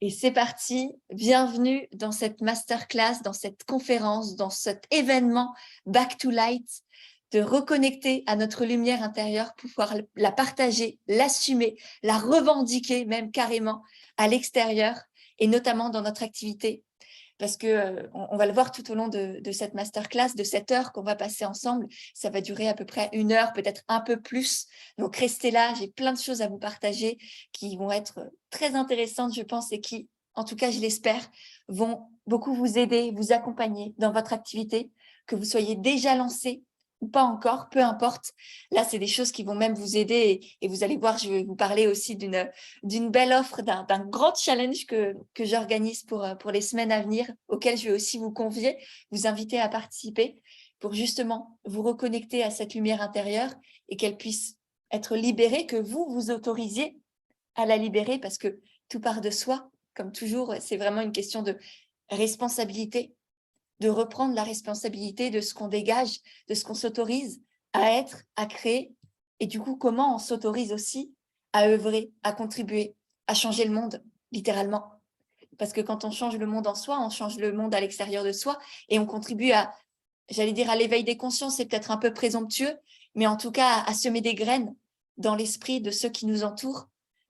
Et c'est parti, bienvenue dans cette masterclass, dans cette conférence, dans cet événement Back to Light, de reconnecter à notre lumière intérieure pour pouvoir la partager, l'assumer, la revendiquer même carrément à l'extérieur et notamment dans notre activité. Parce que on va le voir tout au long de cette masterclass, de cette heure qu'on va passer ensemble. Ça va durer à peu près 1 heure, peut-être un peu plus. Donc, restez là, j'ai plein de choses à vous partager qui vont être très intéressantes, je pense, et qui, en tout cas, je l'espère, vont beaucoup vous aider, vous accompagner dans votre activité, que vous soyez déjà lancé ou pas encore, peu importe. Là, c'est des choses qui vont même vous aider et vous allez voir, je vais vous parler aussi d'une belle offre, d'un grand challenge que j'organise pour les semaines à venir, auquel je vais aussi vous convier, vous inviter à participer pour justement vous reconnecter à cette lumière intérieure et qu'elle puisse être libérée, que vous vous autorisiez à la libérer parce que tout part de soi. Comme toujours, c'est vraiment une question de responsabilité, de reprendre la responsabilité de ce qu'on dégage, de ce qu'on s'autorise à être, à créer et du coup, comment on s'autorise aussi à œuvrer, à contribuer, à changer le monde, littéralement. Parce que quand on change le monde en soi, on change le monde à l'extérieur de soi et on contribue à, j'allais dire, à l'éveil des consciences, c'est peut-être un peu présomptueux, mais en tout cas à semer des graines dans l'esprit de ceux qui nous entourent,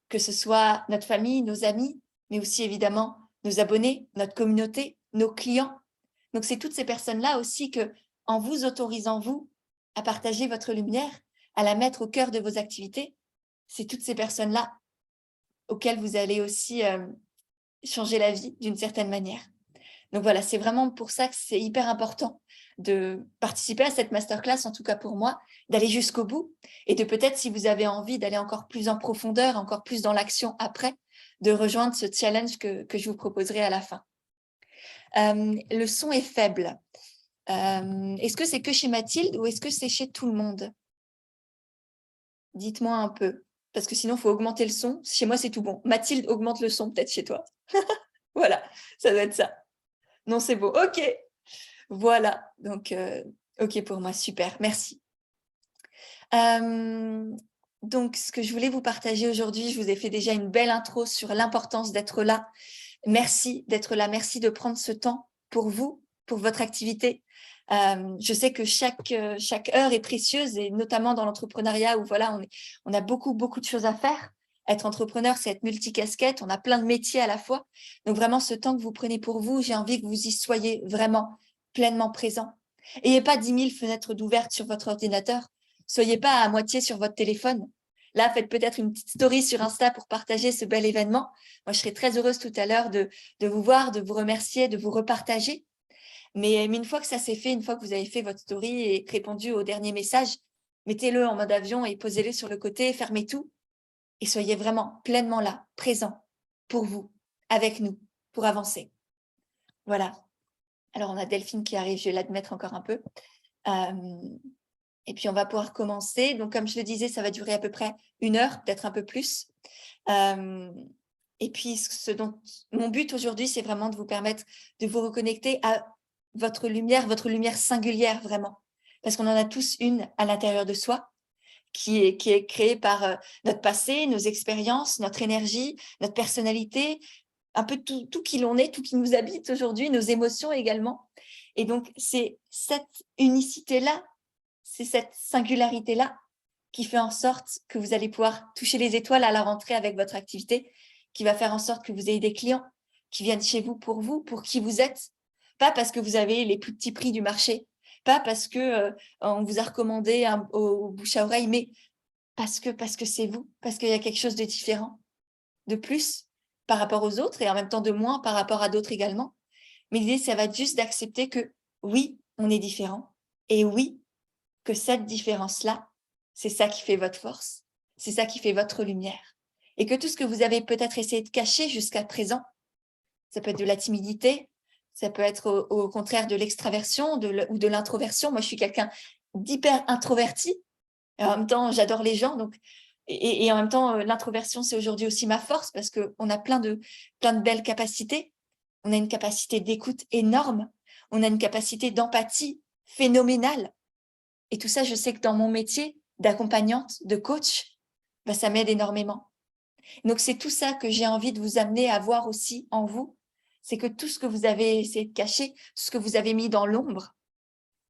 que ce soit notre famille, nos amis, mais aussi évidemment nos abonnés, notre communauté, nos clients. Donc, c'est toutes ces personnes-là aussi que, en vous autorisant, vous, à partager votre lumière, à la mettre au cœur de vos activités, c'est toutes ces personnes-là auxquelles vous allez aussi changer la vie d'une certaine manière. Donc voilà, c'est vraiment pour ça que c'est hyper important de participer à cette masterclass, en tout cas pour moi, d'aller jusqu'au bout et de peut-être, si vous avez envie d'aller encore plus en profondeur, encore plus dans l'action après, de rejoindre ce challenge que je vous proposerai à la fin. Le son est faible. Est-ce que c'est que chez Mathilde ou est-ce que c'est chez tout le monde? Dites-moi un peu, parce que sinon, il faut augmenter le son. Chez moi, c'est tout bon. Mathilde, augmente le son, peut-être chez toi. Voilà, ça doit être ça. Non, c'est beau. OK, voilà. Donc, OK pour moi, super, merci. Donc, ce que je voulais vous partager aujourd'hui, je vous ai fait déjà une belle intro sur l'importance d'être là. Merci d'être là, merci de prendre ce temps pour vous, pour votre activité. Je sais que chaque heure est précieuse et notamment dans l'entrepreneuriat où voilà, on a beaucoup de choses à faire. Être entrepreneur, c'est être multicasquette, on a plein de métiers à la fois. Donc vraiment, ce temps que vous prenez pour vous, j'ai envie que vous y soyez vraiment pleinement présent. Ayez pas 10 000 fenêtres d'ouvertes sur votre ordinateur. Soyez pas à moitié sur votre téléphone. Là, faites peut-être une petite story sur Insta pour partager ce bel événement. Moi, je serais très heureuse tout à l'heure de vous voir, de vous remercier, de vous repartager. Mais une fois que ça s'est fait, une fois que vous avez fait votre story et répondu au dernier message, mettez-le en mode avion et posez-le sur le côté, fermez tout et soyez vraiment pleinement là, présent pour vous, avec nous, pour avancer. Voilà. Alors, on a Delphine qui arrive, je vais l'admettre encore un peu. Et puis, on va pouvoir commencer. Donc, comme je le disais, ça va durer à peu près 1 heure, peut-être un peu plus. Et puis, mon but aujourd'hui, c'est vraiment de vous permettre de vous reconnecter à votre lumière singulière vraiment. Parce qu'on en a tous une à l'intérieur de soi qui est créée par notre passé, nos expériences, notre énergie, notre personnalité, un peu tout qui l'on est, tout qui nous habite aujourd'hui, nos émotions également. Et donc, c'est cette unicité-là, c'est cette singularité-là qui fait en sorte que vous allez pouvoir toucher les étoiles à la rentrée avec votre activité, qui va faire en sorte que vous ayez des clients qui viennent chez vous, pour qui vous êtes, pas parce que vous avez les plus petits prix du marché, pas parce que on vous a recommandé au bouche à oreille, mais parce que c'est vous, parce qu'il y a quelque chose de différent, de plus par rapport aux autres et en même temps de moins par rapport à d'autres également. Mais l'idée, ça va être juste d'accepter que oui, on est différent et oui, que cette différence-là, c'est ça qui fait votre force, c'est ça qui fait votre lumière. Et que tout ce que vous avez peut-être essayé de cacher jusqu'à présent, ça peut être de la timidité, ça peut être au contraire de l'extraversion ou de l'introversion. Moi, je suis quelqu'un d'hyper introverti, et en même temps, j'adore les gens. Donc, et en même temps, l'introversion, c'est aujourd'hui aussi ma force parce qu'on a plein de belles capacités. On a une capacité d'écoute énorme, on a une capacité d'empathie phénoménale. Et tout ça, je sais que dans mon métier d'accompagnante, de coach, bah, ça m'aide énormément. Donc, c'est tout ça que j'ai envie de vous amener à voir aussi en vous. C'est que tout ce que vous avez essayé de cacher, tout ce que vous avez mis dans l'ombre,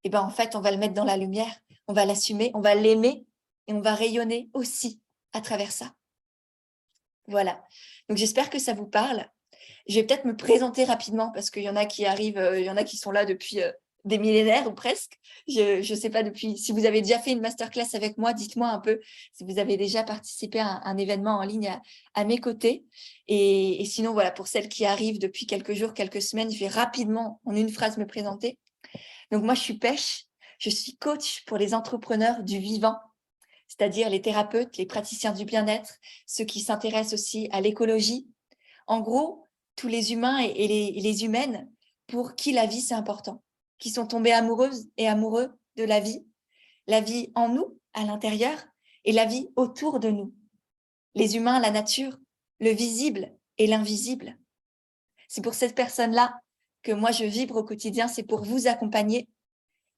eh ben, en fait, on va le mettre dans la lumière, on va l'assumer, on va l'aimer et on va rayonner aussi à travers ça. Voilà. Donc, j'espère que ça vous parle. Je vais peut-être me présenter rapidement parce qu'il y en a qui arrivent, il y en a qui sont là depuis des millénaires ou presque. Je ne sais pas depuis. Si vous avez déjà fait une masterclass avec moi, dites-moi un peu si vous avez déjà participé à un événement en ligne à mes côtés. Et sinon, voilà, pour celles qui arrivent depuis quelques jours, quelques semaines, je vais rapidement, en une phrase, me présenter. Donc, moi, je suis Pêche. Je suis coach pour les entrepreneurs du vivant, c'est-à-dire les thérapeutes, les praticiens du bien-être, ceux qui s'intéressent aussi à l'écologie. En gros, tous les humains et les humaines pour qui la vie, c'est important, qui sont tombés amoureuses et amoureux de la vie en nous, à l'intérieur, et la vie autour de nous. Les humains, la nature, le visible et l'invisible. C'est pour cette personne-là que moi, je vibre au quotidien, c'est pour vous accompagner.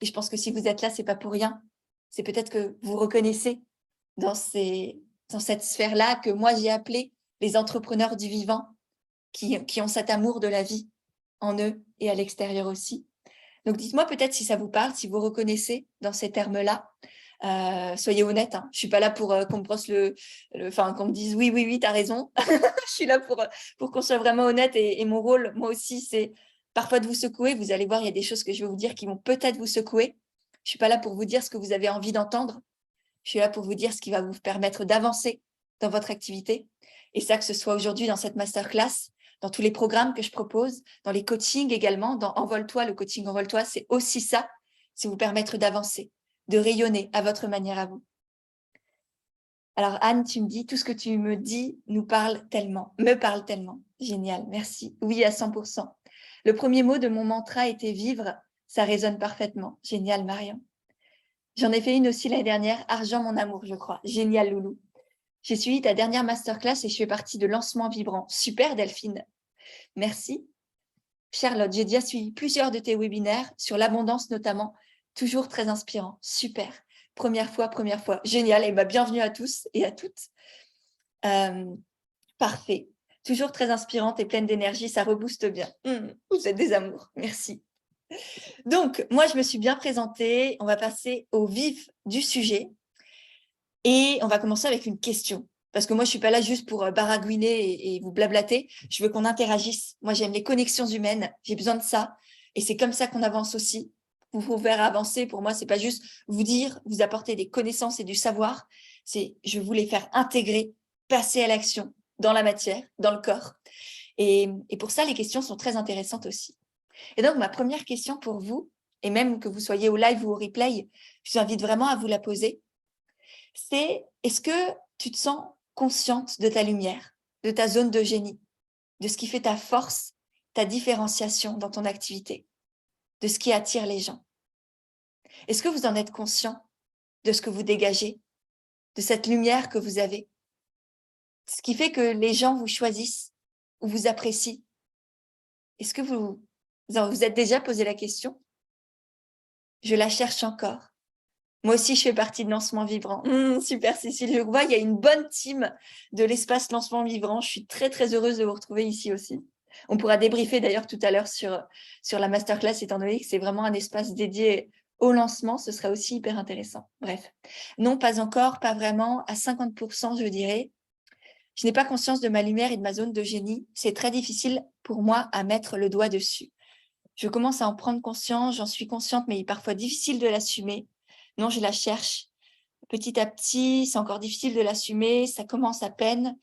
Et je pense que si vous êtes là, c'est pas pour rien. C'est peut-être que vous reconnaissez dans cette sphère-là que moi, j'ai appelé les entrepreneurs du vivant, qui ont cet amour de la vie en eux et à l'extérieur aussi. Donc, dites-moi peut-être si ça vous parle, si vous reconnaissez dans ces termes-là. Soyez honnête, hein. Je ne suis pas là pour qu'on me brosse enfin, qu'on me dise oui, oui, oui, tu as raison. Je suis là pour qu'on soit vraiment honnête et mon rôle, moi aussi, c'est parfois de vous secouer. Vous allez voir, il y a des choses que je vais vous dire qui vont peut-être vous secouer. Je ne suis pas là pour vous dire ce que vous avez envie d'entendre. Je suis là pour vous dire ce qui va vous permettre d'avancer dans votre activité. Et ça, que ce soit aujourd'hui dans cette masterclass, dans tous les programmes que je propose, dans les coachings également, dans Envole-toi, le coaching Envole-toi, c'est aussi ça, c'est vous permettre d'avancer, de rayonner à votre manière à vous. Alors Anne, tu me dis, tout ce que tu me dis me parle tellement. Génial, merci. Oui, à 100%. Le premier mot de mon mantra était vivre, ça résonne parfaitement. Génial, Marion. J'en ai fait une aussi l'année dernière, Argent, mon amour, je crois. Génial, Loulou. J'ai suivi ta dernière masterclass et je fais partie de Lancement Vibrant. Super, Delphine. Merci. Charlotte, j'ai déjà suivi plusieurs de tes webinaires sur l'abondance notamment. Toujours très inspirant. Super. Première fois. Génial. Et bienvenue à tous et à toutes. Parfait. Toujours très inspirante et pleine d'énergie. Ça rebooste bien. Vous êtes des amours. Merci. Donc, moi, je me suis bien présentée. On va passer au vif du sujet. Et on va commencer avec une question. Parce que moi, je ne suis pas là juste pour baragouiner et vous blablater. Je veux qu'on interagisse. Moi, j'aime les connexions humaines. J'ai besoin de ça. Et c'est comme ça qu'on avance aussi. Vous faire avancer, pour moi, ce n'est pas juste vous dire, vous apporter des connaissances et du savoir. C'est je veux les faire intégrer, passer à l'action dans la matière, dans le corps. Et pour ça, les questions sont très intéressantes aussi. Et donc, ma première question pour vous, et même que vous soyez au live ou au replay, je vous invite vraiment à vous la poser. C'est est-ce que tu te sens consciente de ta lumière, de ta zone de génie, de ce qui fait ta force, ta différenciation dans ton activité, de ce qui attire les gens? Est-ce que vous en êtes conscient de ce que vous dégagez, de cette lumière que vous avez, ce qui fait que les gens vous choisissent ou vous apprécient? Est-ce que vous êtes déjà posé la question? Je la cherche encore. Moi aussi, je fais partie de Lancement Vibrant. Super, Cécile. Je vois, il y a une bonne team de l'espace Lancement Vibrant. Je suis très, très heureuse de vous retrouver ici aussi. On pourra débriefer d'ailleurs tout à l'heure sur la masterclass, étant donné que c'est vraiment un espace dédié au lancement. Ce sera aussi hyper intéressant. Bref, non, pas encore, pas vraiment. À 50%, je dirais. Je n'ai pas conscience de ma lumière et de ma zone de génie. C'est très difficile pour moi à mettre le doigt dessus. Je commence à en prendre conscience, j'en suis consciente, mais il est parfois difficile de l'assumer. Non, je la cherche. Petit à petit, c'est encore difficile de l'assumer, ça commence à peine.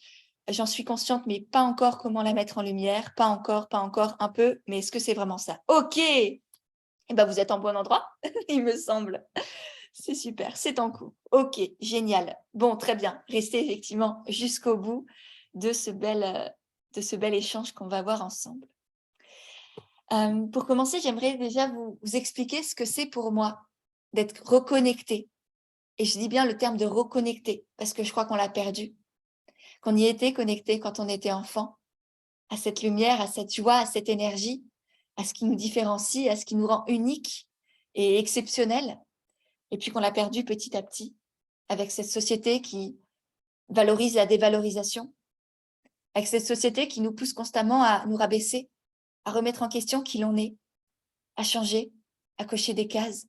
J'en suis consciente, mais pas encore comment la mettre en lumière. Pas encore, un peu. Mais est-ce que c'est vraiment ça? Ok. Eh ben, vous êtes en bon endroit, il me semble. C'est super, c'est en cours. Ok, génial. Bon, très bien. Restez effectivement jusqu'au bout de ce bel échange qu'on va avoir ensemble. Pour commencer, j'aimerais déjà vous expliquer ce que c'est pour moi d'être reconnecté. Et je dis bien le terme de reconnecter parce que je crois qu'on l'a perdu. Qu'on y était connecté quand on était enfant, à cette lumière, à cette joie, à cette énergie, à ce qui nous différencie, à ce qui nous rend uniques et exceptionnels. Et puis qu'on l'a perdu petit à petit avec cette société qui valorise la dévalorisation, avec cette société qui nous pousse constamment à nous rabaisser, à remettre en question qui l'on est, à changer, à cocher des cases.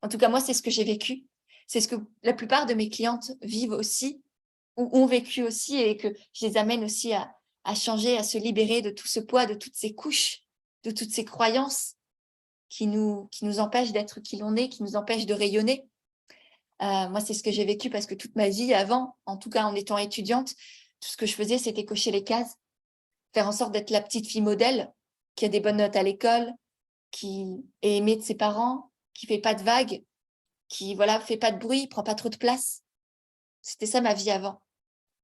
En tout cas, moi, c'est ce que j'ai vécu. C'est ce que la plupart de mes clientes vivent aussi, ou ont vécu aussi, et que je les amène aussi à changer, à se libérer de tout ce poids, de toutes ces couches, de toutes ces croyances qui nous empêchent d'être qui l'on est, qui nous empêchent de rayonner. Moi, c'est ce que j'ai vécu parce que toute ma vie avant, en tout cas en étant étudiante, tout ce que je faisais, c'était cocher les cases, faire en sorte d'être la petite fille modèle, qui a des bonnes notes à l'école, qui est aimée de ses parents, qui fait pas de vagues, qui voilà fait pas de bruit, prend pas trop de place. C'était ça ma vie avant.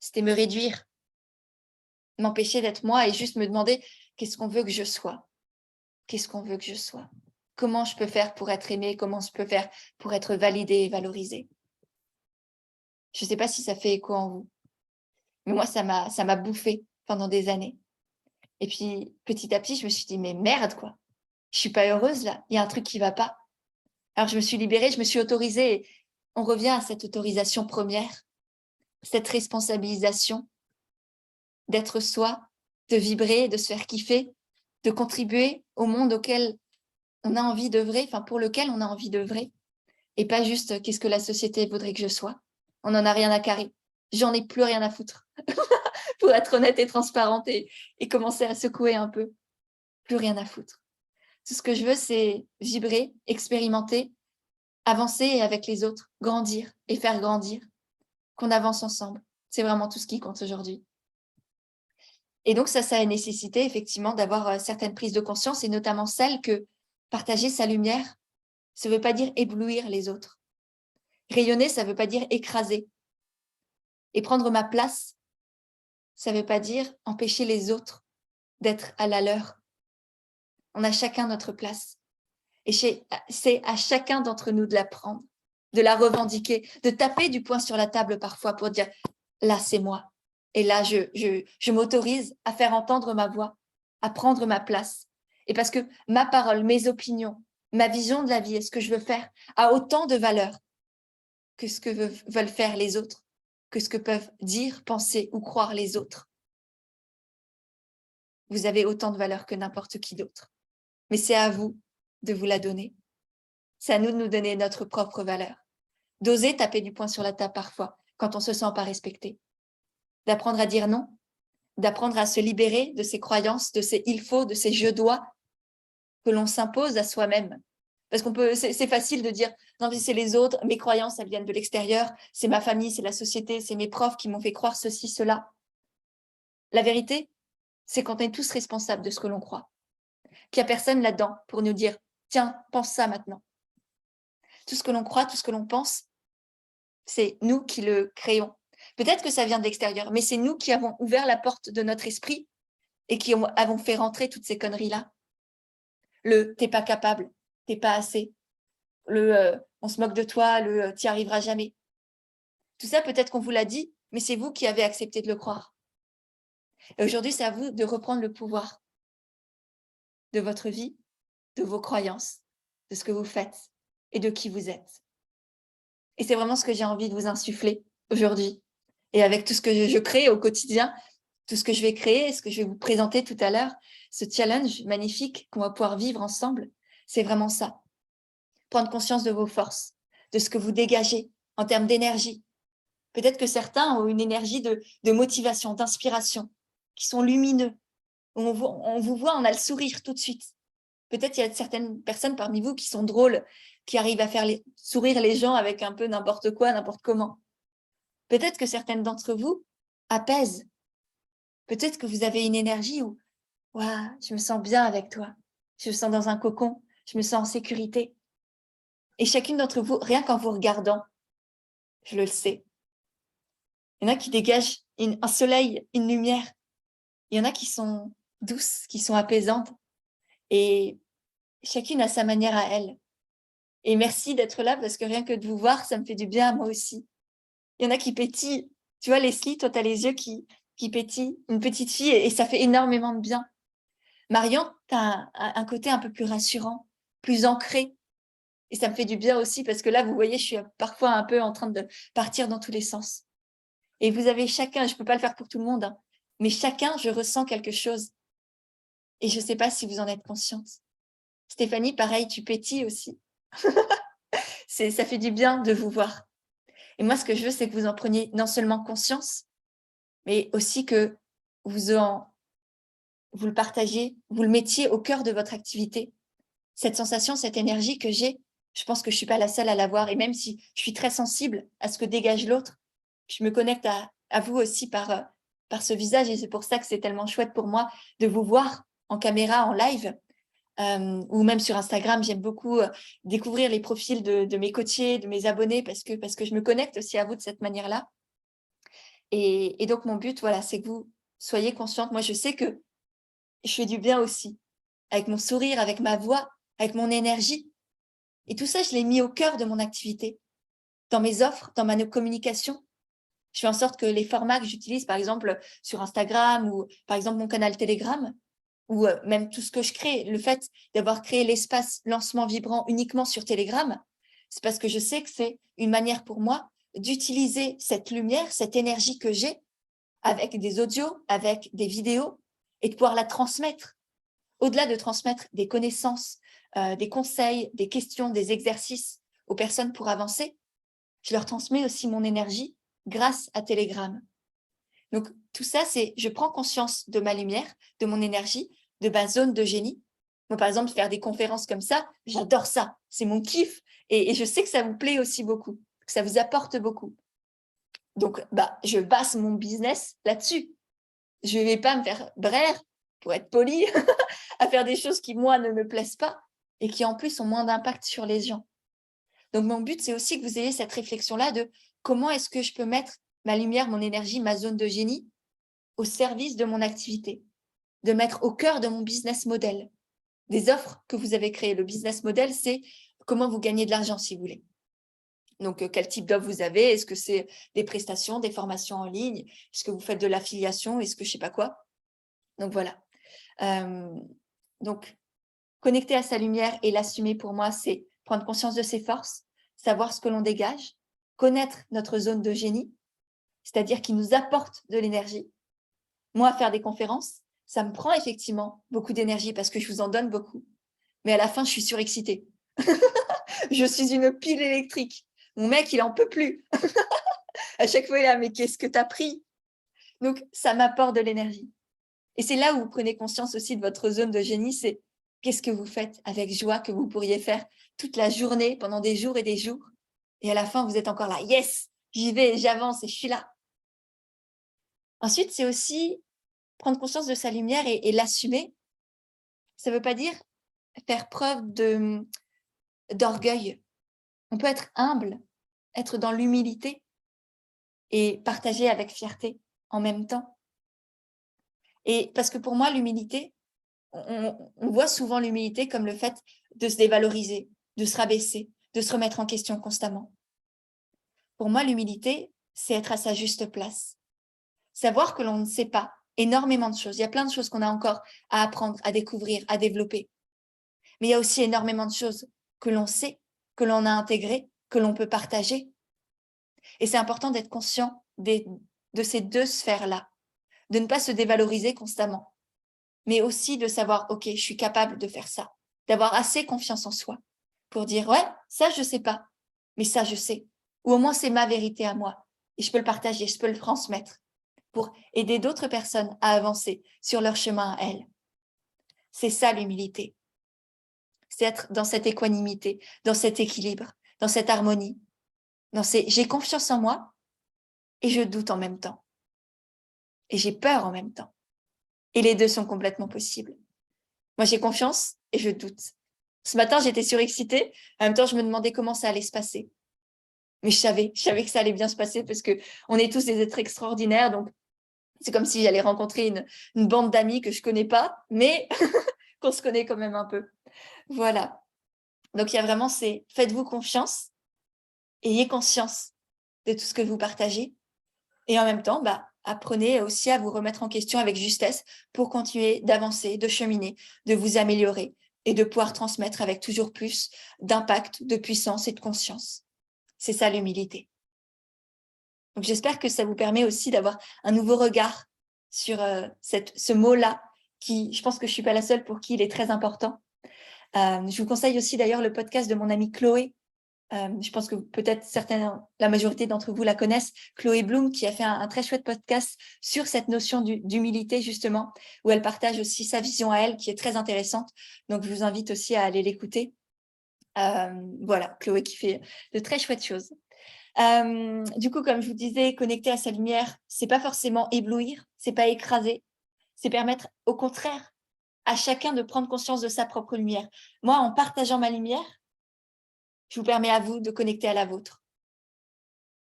C'était me réduire, m'empêcher d'être moi et juste me demander qu'est-ce qu'on veut que je sois. Qu'est-ce qu'on veut que je sois? Comment je peux faire pour être aimée? Comment je peux faire pour être validée et valorisée? Je ne sais pas si ça fait écho en vous, mais moi, ça m'a bouffée pendant des années. Et puis, petit à petit, je me suis dit, mais merde, quoi. Je suis pas heureuse là. Il y a un truc qui va pas. Alors, je me suis libérée, je me suis autorisée. On revient à cette autorisation première, cette responsabilisation d'être soi, de vibrer, de se faire kiffer, de contribuer au monde auquel on a envie d'œuvrer, enfin pour lequel on a envie d'œuvrer, et pas juste qu'est-ce que la société voudrait que je sois. On n'en a rien à carrer. J'en ai plus rien à foutre, pour être honnête et transparente et commencer à secouer un peu. Plus rien à foutre. Tout ce que je veux, c'est vibrer, expérimenter, avancer avec les autres, grandir et faire grandir, qu'on avance ensemble. C'est vraiment tout ce qui compte aujourd'hui. Et donc ça a nécessité effectivement d'avoir certaines prises de conscience et notamment celle que partager sa lumière, ça ne veut pas dire éblouir les autres. Rayonner, ça ne veut pas dire écraser. Et prendre ma place, ça ne veut pas dire empêcher les autres d'être à la leur. On a chacun notre place. Et c'est à chacun d'entre nous de la prendre, de la revendiquer, de taper du poing sur la table parfois pour dire « là, c'est moi ». Et là, je m'autorise à faire entendre ma voix, à prendre ma place. Et parce que ma parole, mes opinions, ma vision de la vie et ce que je veux faire a autant de valeur que ce que veulent faire les autres, que ce que peuvent dire, penser ou croire les autres. Vous avez autant de valeur que n'importe qui d'autre. Mais c'est à vous de vous la donner. C'est à nous de nous donner notre propre valeur. D'oser taper du poing sur la table parfois, quand on ne se sent pas respecté. D'apprendre à dire non, d'apprendre à se libérer de ces croyances, de ces il faut, de ces je dois que l'on s'impose à soi-même. Parce c'est facile de dire non mais c'est les autres, mes croyances elles viennent de l'extérieur, c'est ma famille, c'est la société, c'est mes profs qui m'ont fait croire ceci, cela. La vérité, c'est qu'on est tous responsables de ce que l'on croit. Qu'il n'y a personne là-dedans pour nous dire tiens, pense ça maintenant. Tout ce que l'on croit, tout ce que l'on pense, c'est nous qui le créons. Peut-être que ça vient de l'extérieur, mais c'est nous qui avons ouvert la porte de notre esprit et qui avons fait rentrer toutes ces conneries-là. Le « t'es pas capable »,« t'es pas assez », le on se moque de toi », le « t'y arriveras jamais ». Tout ça, peut-être qu'on vous l'a dit, mais c'est vous qui avez accepté de le croire. Et aujourd'hui, c'est à vous de reprendre le pouvoir de votre vie, de vos croyances, de ce que vous faites et de qui vous êtes. Et c'est vraiment ce que j'ai envie de vous insuffler aujourd'hui. Et avec tout ce que je crée au quotidien, tout ce que je vais créer, ce que je vais vous présenter tout à l'heure, ce challenge magnifique qu'on va pouvoir vivre ensemble, c'est vraiment ça. Prendre conscience de vos forces, de ce que vous dégagez en termes d'énergie. Peut-être que certains ont une énergie de motivation, d'inspiration, qui sont lumineux. On vous voit, on a le sourire tout de suite. Peut-être il y a certaines personnes parmi vous qui sont drôles, qui arrivent à faire sourire les gens avec un peu n'importe quoi, n'importe comment. Peut-être que certaines d'entre vous apaisent. Peut-être que vous avez une énergie où ouah, je me sens bien avec toi, je me sens dans un cocon, je me sens en sécurité. Et chacune d'entre vous, rien qu'en vous regardant, je le sais. Il y en a qui dégagent un soleil, une lumière. Il y en a qui sont douces, qui sont apaisantes. Et chacune a sa manière à elle. Et merci d'être là parce que rien que de vous voir, ça me fait du bien à moi aussi. Il y en a qui pétillent. Tu vois, Leslie, toi, tu as les yeux qui pétillent. Une petite fille et ça fait énormément de bien. Marion, tu as un côté un peu plus rassurant, plus ancré. Et ça me fait du bien aussi parce que là, vous voyez, je suis parfois un peu en train de partir dans tous les sens. Et vous avez chacun, je ne peux pas le faire pour tout le monde, hein, mais chacun, je ressens quelque chose. Et je ne sais pas si vous en êtes consciente. Stéphanie, pareil, tu pétilles aussi. Ça fait du bien de vous voir. Et moi, ce que je veux, c'est que vous en preniez non seulement conscience, mais aussi que vous le partagiez, vous le mettiez au cœur de votre activité. Cette sensation, cette énergie que j'ai, je pense que je ne suis pas la seule à l'avoir. Et même si je suis très sensible à ce que dégage l'autre, je me connecte à vous aussi par ce visage. Et c'est pour ça que c'est tellement chouette pour moi de vous voir en caméra, en live, ou même sur Instagram. J'aime beaucoup découvrir les profils de mes coachés, de mes abonnés, parce que je me connecte aussi à vous de cette manière-là. Et donc, mon but, voilà, c'est que vous soyez consciente. Moi, je sais que je fais du bien aussi, avec mon sourire, avec ma voix, avec mon énergie. Et tout ça, je l'ai mis au cœur de mon activité, dans mes offres, dans ma communication. Je fais en sorte que les formats que j'utilise, par exemple, sur Instagram ou par exemple mon canal Telegram, ou même tout ce que je crée, le fait d'avoir créé l'espace lancement vibrant uniquement sur Telegram, c'est parce que je sais que c'est une manière pour moi d'utiliser cette lumière, cette énergie que j'ai avec des audios, avec des vidéos et de pouvoir la transmettre. Au-delà de transmettre des connaissances, des conseils, des questions, des exercices aux personnes pour avancer, je leur transmets aussi mon énergie grâce à Telegram. Donc, tout ça, c'est je prends conscience de ma lumière, de mon énergie, de ma zone de génie. Moi, par exemple, faire des conférences comme ça, j'adore ça. C'est mon kiff. Et je sais que ça vous plaît aussi beaucoup, que ça vous apporte beaucoup. Donc, je base mon business là-dessus. Je ne vais pas me faire braire, pour être poli, à faire des choses qui, moi, ne me plaisent pas et qui, en plus, ont moins d'impact sur les gens. Donc, mon but, c'est aussi que vous ayez cette réflexion-là de comment est-ce que je peux mettre ma lumière, mon énergie, ma zone de génie au service de mon activité, de mettre au cœur de mon business model, des offres que vous avez créées. Le business model, c'est comment vous gagnez de l'argent, si vous voulez. Donc, quel type d'offre vous avez? Est-ce que c'est des prestations, des formations en ligne? Est-ce que vous faites de l'affiliation? Est-ce que je ne sais pas quoi? Donc, voilà. Donc, connecter à sa lumière et l'assumer pour moi, c'est prendre conscience de ses forces, savoir ce que l'on dégage, connaître notre zone de génie, c'est-à-dire qui nous apporte de l'énergie. Moi, faire des conférences, ça me prend effectivement beaucoup d'énergie parce que je vous en donne beaucoup. Mais à la fin, je suis surexcitée. Je suis une pile électrique. Mon mec, il en peut plus. À chaque fois, il est là, mais qu'est-ce que tu as pris? Donc, ça m'apporte de l'énergie. Et c'est là où vous prenez conscience aussi de votre zone de génie, c'est qu'est-ce que vous faites avec joie que vous pourriez faire toute la journée, pendant des jours et des jours. Et à la fin, vous êtes encore là, yes, j'y vais, j'avance et je suis là. Ensuite, c'est aussi prendre conscience de sa lumière et l'assumer. Ça ne veut pas dire faire preuve d'orgueil. On peut être humble, être dans l'humilité et partager avec fierté en même temps. Et parce que pour moi, l'humilité, on voit souvent l'humilité comme le fait de se dévaloriser, de se rabaisser, de se remettre en question constamment. Pour moi, l'humilité, c'est être à sa juste place. Savoir que l'on ne sait pas énormément de choses. Il y a plein de choses qu'on a encore à apprendre, à découvrir, à développer. Mais il y a aussi énormément de choses que l'on sait, que l'on a intégrées, que l'on peut partager. Et c'est important d'être conscient de ces deux sphères-là, de ne pas se dévaloriser constamment, mais aussi de savoir, OK, je suis capable de faire ça, d'avoir assez confiance en soi pour dire, ouais, ça, je ne sais pas, mais ça, je sais. Ou au moins, c'est ma vérité à moi. Et je peux le partager, je peux le transmettre pour aider d'autres personnes à avancer sur leur chemin à elles. C'est ça l'humilité. C'est être dans cette équanimité, dans cet équilibre, dans cette harmonie. J'ai confiance en moi et je doute en même temps. Et j'ai peur en même temps. Et les deux sont complètement possibles. Moi, j'ai confiance et je doute. Ce matin, j'étais surexcitée. En même temps, je me demandais comment ça allait se passer. Mais je savais que ça allait bien se passer parce qu'on est tous des êtres extraordinaires. Donc, c'est comme si j'allais rencontrer une bande d'amis que je ne connais pas, mais qu'on se connaît quand même un peu. Voilà. Donc, il y a vraiment faites-vous confiance, ayez conscience de tout ce que vous partagez. Et en même temps, apprenez aussi à vous remettre en question avec justesse pour continuer d'avancer, de cheminer, de vous améliorer et de pouvoir transmettre avec toujours plus d'impact, de puissance et de conscience. C'est ça l'humilité. Donc j'espère que ça vous permet aussi d'avoir un nouveau regard sur ce mot-là, qui, je pense que je ne suis pas la seule pour qui il est très important. Je vous conseille aussi d'ailleurs le podcast de mon amie Chloé. Je pense que peut-être la majorité d'entre vous la connaissent, Chloé Bloom, qui a fait un très chouette podcast sur cette notion d'humilité, justement, où elle partage aussi sa vision à elle, qui est très intéressante. Donc, je vous invite aussi à aller l'écouter. Voilà, Chloé qui fait de très chouettes choses. Du coup, comme je vous disais, connecter à sa lumière, c'est pas forcément éblouir, c'est pas écraser, c'est permettre au contraire à chacun de prendre conscience de sa propre lumière. Moi, en partageant ma lumière, je vous permets à vous de connecter à la vôtre.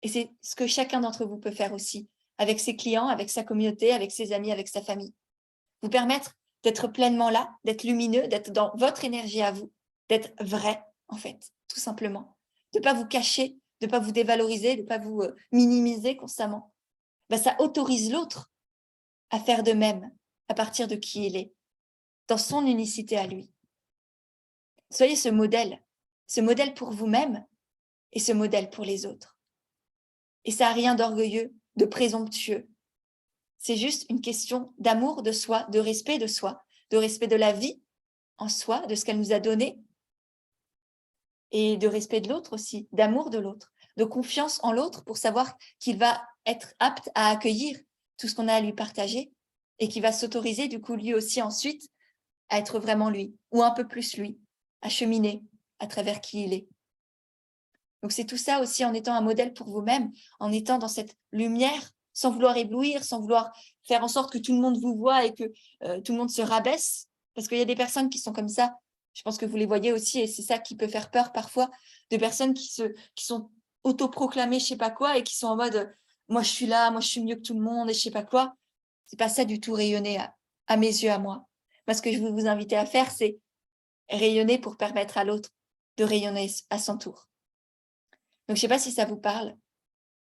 Et c'est ce que chacun d'entre vous peut faire aussi, avec ses clients, avec sa communauté, avec ses amis, avec sa famille. Vous permettre d'être pleinement là, d'être lumineux, d'être dans votre énergie à vous, d'être vrai, en fait, tout simplement. De ne pas vous cacher, de ne pas vous dévaloriser, de ne pas vous minimiser constamment. Ben, ça autorise l'autre à faire de même, à partir de qui il est, dans son unicité à lui. Soyez ce modèle pour vous-même et ce modèle pour les autres. Et ça n'a rien d'orgueilleux, de présomptueux. C'est juste une question d'amour de soi, de respect de la vie en soi, de ce qu'elle nous a donné, et de respect de l'autre aussi, d'amour de l'autre, de confiance en l'autre pour savoir qu'il va être apte à accueillir tout ce qu'on a à lui partager et qu'il va s'autoriser du coup lui aussi ensuite à être vraiment lui, ou un peu plus lui, à cheminer à travers qui il est. Donc c'est tout ça aussi en étant un modèle pour vous-même, en étant dans cette lumière, sans vouloir éblouir, sans vouloir faire en sorte que tout le monde vous voit et que tout le monde se rabaisse, parce qu'il y a des personnes qui sont comme ça, je pense que vous les voyez aussi, et c'est ça qui peut faire peur parfois, de personnes qui sont autoproclamées je sais pas quoi, et qui sont en mode « moi je suis là, moi je suis mieux que tout le monde » et je sais pas quoi. C'est pas ça du tout rayonner à mes yeux, à moi. Moi, ce que je veux vous inviter à faire, c'est rayonner pour permettre à l'autre de rayonner à son tour. Donc, je ne sais pas si ça vous parle.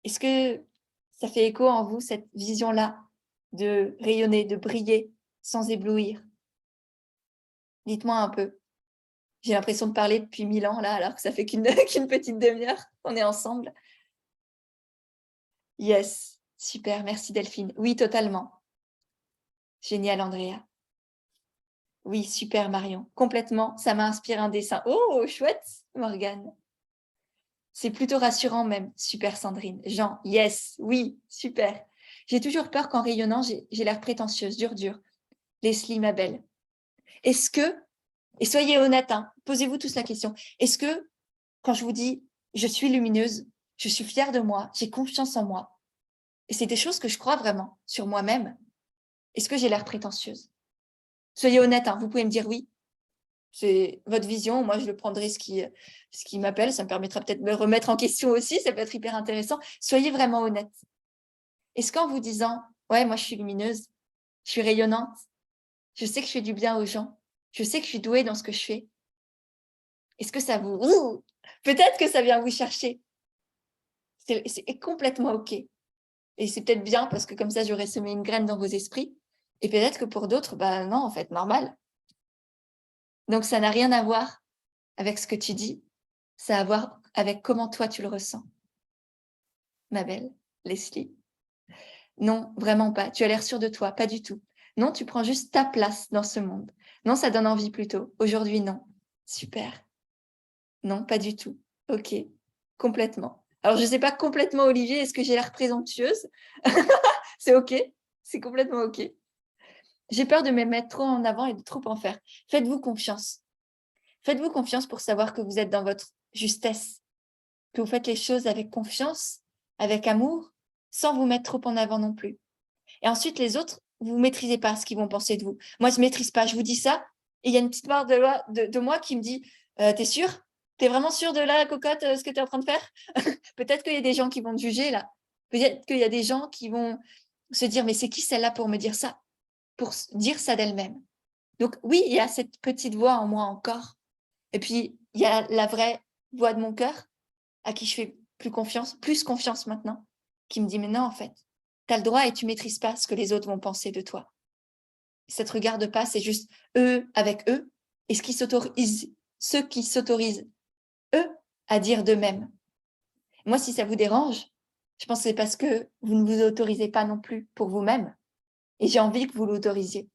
Est-ce que ça fait écho en vous, cette vision-là de rayonner, de briller sans éblouir? Dites-moi un peu. J'ai l'impression de parler depuis 1000 ans, là, alors que ça fait qu'une petite demi-heure qu'on est ensemble. Yes, super, merci Delphine. Oui, totalement. Génial, Andrea. Oui, super, Marion. Complètement, ça m'inspire un dessin. Oh, chouette, Morgane. C'est plutôt rassurant même. Super, Sandrine. Jean, yes, oui, super. J'ai toujours peur qu'en rayonnant, j'ai l'air prétentieuse, dur. Leslie, ma belle. Est-ce que, et soyez honnête, hein, posez-vous tous la question, est-ce que quand je vous dis je suis lumineuse, je suis fière de moi, j'ai confiance en moi, et c'est des choses que je crois vraiment sur moi-même, est-ce que j'ai l'air prétentieuse? Soyez honnête, hein, vous pouvez me dire oui, c'est votre vision, moi je le prendrai ce qui m'appelle, ça me permettra peut-être de me remettre en question aussi, ça peut être hyper intéressant. Soyez vraiment honnête. Est-ce qu'en vous disant ouais, moi je suis lumineuse, je suis rayonnante, je sais que je fais du bien aux gens, je sais que je suis douée dans ce que je fais, est-ce que ça vous... Peut-être que ça vient vous chercher. C'est complètement OK. Et c'est peut-être bien parce que comme ça, j'aurais semé une graine dans vos esprits. Et peut-être que pour d'autres, bah non, en fait, normal. Donc, ça n'a rien à voir avec ce que tu dis. Ça a à voir avec comment toi, tu le ressens. Ma belle Leslie. Non, vraiment pas. Tu as l'air sûre de toi, pas du tout. Non, tu prends juste ta place dans ce monde. Non, ça donne envie plutôt. Aujourd'hui, non. Super. Non, pas du tout. OK, complètement. Alors, je ne sais pas complètement, Olivier, est-ce que j'ai l'air présomptueuse? C'est OK, c'est complètement OK. J'ai peur de me mettre trop en avant et de trop en faire. Faites-vous confiance. Faites-vous confiance pour savoir que vous êtes dans votre justesse, que vous faites les choses avec confiance, avec amour, sans vous mettre trop en avant non plus. Et ensuite, les autres, vous ne maîtrisez pas ce qu'ils vont penser de vous. Moi, je ne maîtrise pas. Je vous dis ça, et il y a une petite part de moi qui me dit t'es sûre? T'es vraiment sûre de la cocotte, ce que tu es en train de faire? Peut-être qu'il y a des gens qui vont te juger là. Peut-être qu'il y a des gens qui vont se dire mais c'est qui celle-là pour me dire ça? Pour dire ça d'elle-même. Donc oui, il y a cette petite voix en moi encore. Et puis, il y a la vraie voix de mon cœur à qui je fais plus confiance maintenant, qui me dit mais non, en fait, tu as le droit et tu maîtrises pas ce que les autres vont penser de toi. Ça te regarde pas, c'est juste eux avec eux et ceux qui s'autorisent, eux, à dire d'eux-mêmes. Moi, si ça vous dérange, je pense que c'est parce que vous ne vous autorisez pas non plus pour vous-même. Et j'ai envie que vous l'autorisiez.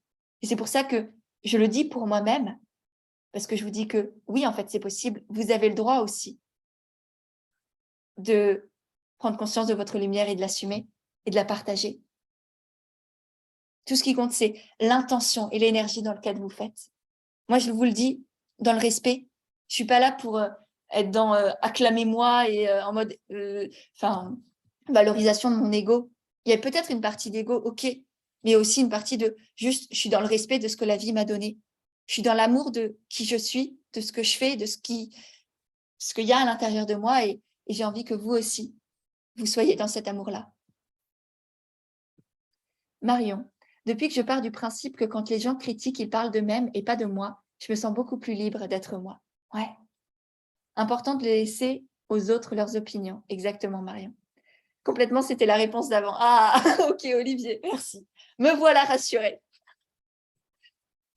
Et c'est pour ça que je le dis pour moi-même, parce que je vous dis que oui, en fait, c'est possible. Vous avez le droit aussi de prendre conscience de votre lumière et de l'assumer et de la partager. Tout ce qui compte, c'est l'intention et l'énergie dans laquelle vous faites. Moi, je vous le dis, dans le respect, je suis pas là pour être dans acclamez-moi et en mode valorisation de mon ego. Il y a peut-être une partie d'ego, ok, mais aussi une partie de juste, je suis dans le respect de ce que la vie m'a donné. Je suis dans l'amour de qui je suis, de ce que je fais, de ce qu'il y a à l'intérieur de moi et j'ai envie que vous aussi, vous soyez dans cet amour-là. Marion, depuis que je pars du principe que quand les gens critiquent, ils parlent d'eux-mêmes et pas de moi, je me sens beaucoup plus libre d'être moi. Ouais. Important de laisser aux autres leurs opinions. Exactement, Marion. Complètement, c'était la réponse d'avant. Ah, ok, Olivier, merci. Me voilà rassurée.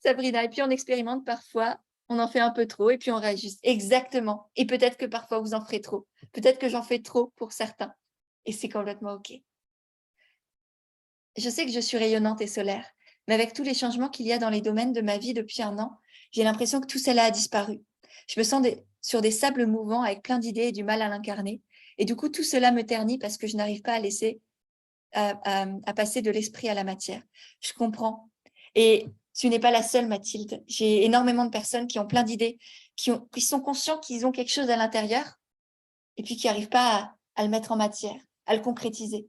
Sabrina, et puis on expérimente parfois, on en fait un peu trop et puis on réajuste. Exactement. Et peut-être que parfois vous en ferez trop. Peut-être que j'en fais trop pour certains. Et c'est complètement ok. Je sais que je suis rayonnante et solaire, mais avec tous les changements qu'il y a dans les domaines de ma vie depuis un an, j'ai l'impression que tout cela a disparu. Je me sens sur des sables mouvants avec plein d'idées et du mal à l'incarner. Et du coup, tout cela me ternit parce que je n'arrive pas à laisser à passer de l'esprit à la matière. Je comprends. Et tu n'es pas la seule, Mathilde. J'ai énormément de personnes qui ont plein d'idées, qui sont conscients qu'ils ont quelque chose à l'intérieur et puis qui n'arrivent pas à le mettre en matière, à le concrétiser.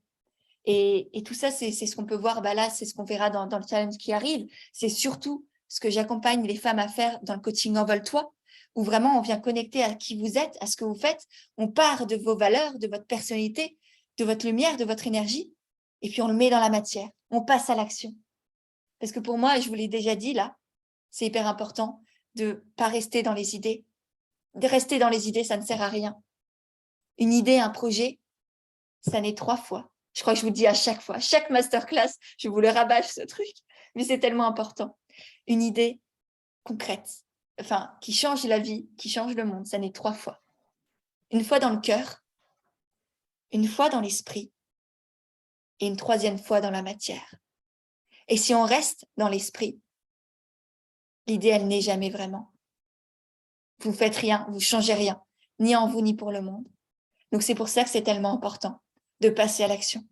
Et tout ça, c'est ce qu'on peut voir, bah là, c'est ce qu'on verra dans le challenge qui arrive. C'est surtout ce que j'accompagne les femmes à faire dans le coaching Envole-toi, où vraiment on vient connecter à qui vous êtes, à ce que vous faites. On part de vos valeurs, de votre personnalité, de votre lumière, de votre énergie, et puis on le met dans la matière. On passe à l'action. Parce que pour moi, je vous l'ai déjà dit là, c'est hyper important de pas rester dans les idées. De rester dans les idées, ça ne sert à rien. Une idée, un projet, ça naît 3 fois. Je crois que je vous le dis à chaque fois, chaque masterclass, je vous le rabâche ce truc, mais c'est tellement important. Une idée concrète, enfin, qui change la vie, qui change le monde, ça naît 3 fois. Une fois dans le cœur, une fois dans l'esprit et une 3e fois dans la matière. Et si on reste dans l'esprit, l'idée, elle n'est jamais vraiment. Vous ne faites rien, vous ne changez rien, ni en vous, ni pour le monde. Donc c'est pour ça que c'est tellement important de passer à l'action.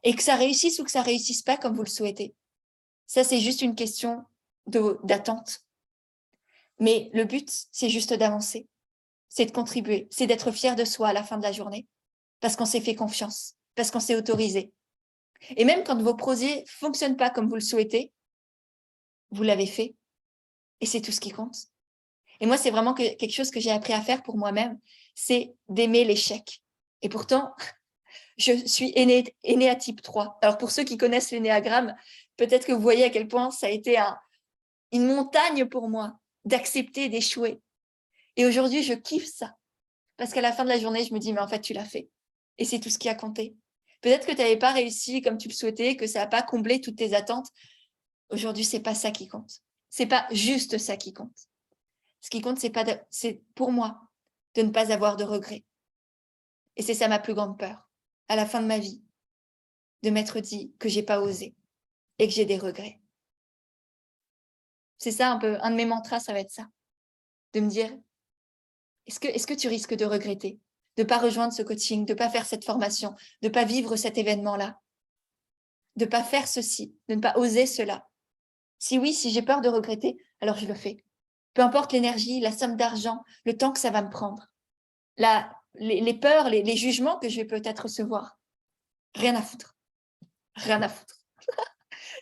Et que ça réussisse ou que ça réussisse pas comme vous le souhaitez. Ça, c'est juste une question d'attente. Mais le but, c'est juste d'avancer, c'est de contribuer, c'est d'être fier de soi à la fin de la journée, parce qu'on s'est fait confiance, parce qu'on s'est autorisé. Et même quand vos projets ne fonctionnent pas comme vous le souhaitez, vous l'avez fait, et c'est tout ce qui compte. Et moi, c'est vraiment quelque chose que j'ai appris à faire pour moi-même, c'est d'aimer l'échec. Et pourtant, je suis aînée à type 3. Alors pour ceux qui connaissent l'énéagramme, peut-être que vous voyez à quel point ça a été une montagne pour moi d'accepter d'échouer. Et aujourd'hui, je kiffe ça. Parce qu'à la fin de la journée, je me dis, mais en fait, tu l'as fait. Et c'est tout ce qui a compté. Peut-être que tu n'avais pas réussi comme tu le souhaitais, que ça n'a pas comblé toutes tes attentes. Aujourd'hui, c'est pas ça qui compte. C'est pas juste ça qui compte. Ce qui compte, c'est pour moi de ne pas avoir de regrets. Et c'est ça ma plus grande peur, à la fin de ma vie, de m'être dit que j'ai pas osé et que j'ai des regrets. C'est ça un peu, un de mes mantras, ça va être ça. De me dire, est-ce que tu risques de regretter, de ne pas rejoindre ce coaching, de ne pas faire cette formation, de ne pas vivre cet événement-là, de ne pas faire ceci, de ne pas oser cela? Si oui, si j'ai peur de regretter, alors je le fais. Peu importe l'énergie, la somme d'argent, le temps que ça va me prendre, les peurs, les jugements que je vais peut-être recevoir. Rien à foutre. Rien à foutre.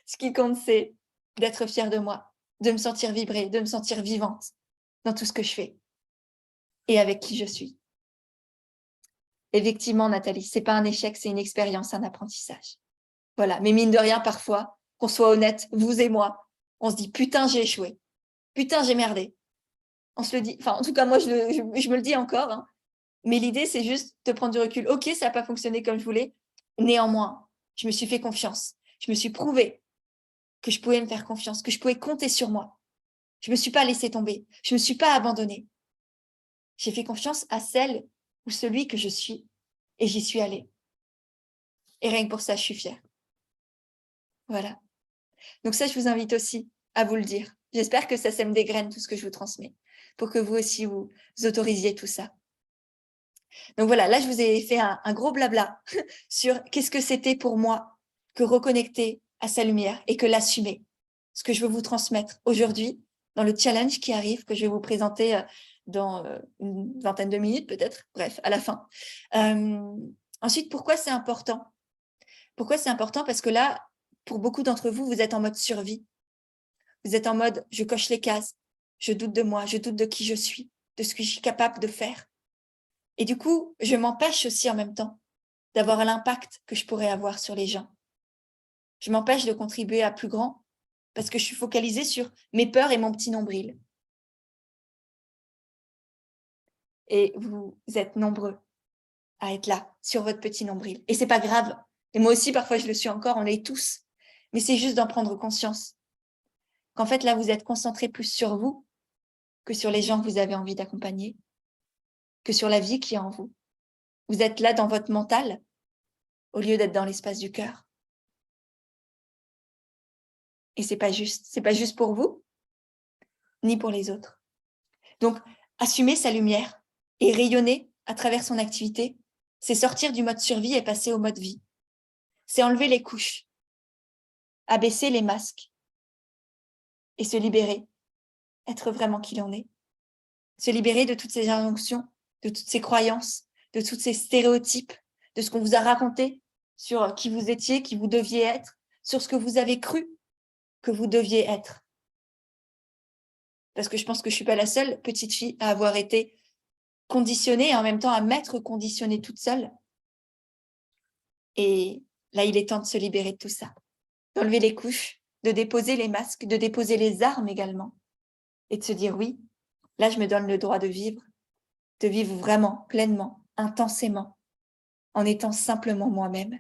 Ce qui compte, c'est d'être fière de moi, de me sentir vibrer, de me sentir vivante dans tout ce que je fais et avec qui je suis. Effectivement, Nathalie, c'est pas un échec, c'est une expérience, un apprentissage. Voilà. Mais mine de rien, parfois, qu'on soit honnête, vous et moi, on se dit putain, j'ai échoué. Putain, j'ai merdé. On se le dit. Enfin, en tout cas, moi, je me le dis encore. Hein. Mais l'idée, c'est juste de prendre du recul. Ok, ça n'a pas fonctionné comme je voulais. Néanmoins, je me suis fait confiance. Je me suis prouvé que je pouvais me faire confiance, que je pouvais compter sur moi. Je me suis pas laissée tomber. Je me suis pas abandonnée. J'ai fait confiance à celle ou celui que je suis et j'y suis allée. Et rien que pour ça, je suis fière. Voilà. Donc ça, je vous invite aussi à vous le dire. J'espère que ça sème des graines, tout ce que je vous transmets, pour que vous aussi, vous autorisiez tout ça. Donc voilà, là, je vous ai fait un gros blabla sur qu'est-ce que c'était pour moi que reconnecter à sa lumière et que l'assumer. Ce que je veux vous transmettre aujourd'hui dans le challenge qui arrive, que je vais vous présenter dans une vingtaine de minutes peut-être, bref, à la fin. Ensuite, pourquoi c'est important? Pourquoi c'est important? Parce que là, pour beaucoup d'entre vous, vous êtes en mode survie. Vous êtes en mode, je coche les cases, je doute de moi, je doute de qui je suis, de ce que je suis capable de faire. Et du coup, je m'empêche aussi en même temps d'avoir l'impact que je pourrais avoir sur les gens. Je m'empêche de contribuer à plus grand parce que je suis focalisée sur mes peurs et mon petit nombril. Et vous êtes nombreux à être là, sur votre petit nombril. Et c'est pas grave. Et moi aussi, parfois, je le suis encore, on l'est tous. Mais c'est juste d'en prendre conscience. Qu'en fait, là, vous êtes concentré plus sur vous que sur les gens que vous avez envie d'accompagner, que sur la vie qui est en vous. Vous êtes là dans votre mental au lieu d'être dans l'espace du cœur. Et c'est pas juste. C'est pas juste pour vous, ni pour les autres. Donc, assumer sa lumière et rayonner à travers son activité, c'est sortir du mode survie et passer au mode vie. C'est enlever les couches, abaisser les masques et se libérer, être vraiment qui l'on est. Se libérer de toutes ces injonctions, de toutes ces croyances, de tous ces stéréotypes, de ce qu'on vous a raconté sur qui vous étiez, qui vous deviez être, sur ce que vous avez cru que vous deviez être. Parce que je pense que je ne suis pas la seule petite fille à avoir été conditionnée et en même temps à m'être conditionnée toute seule. Et là, il est temps de se libérer de tout ça, d'enlever les couches, de déposer les masques, de déposer les armes également et de se dire oui, là, je me donne le droit de vivre vraiment, pleinement, intensément, en étant simplement moi-même,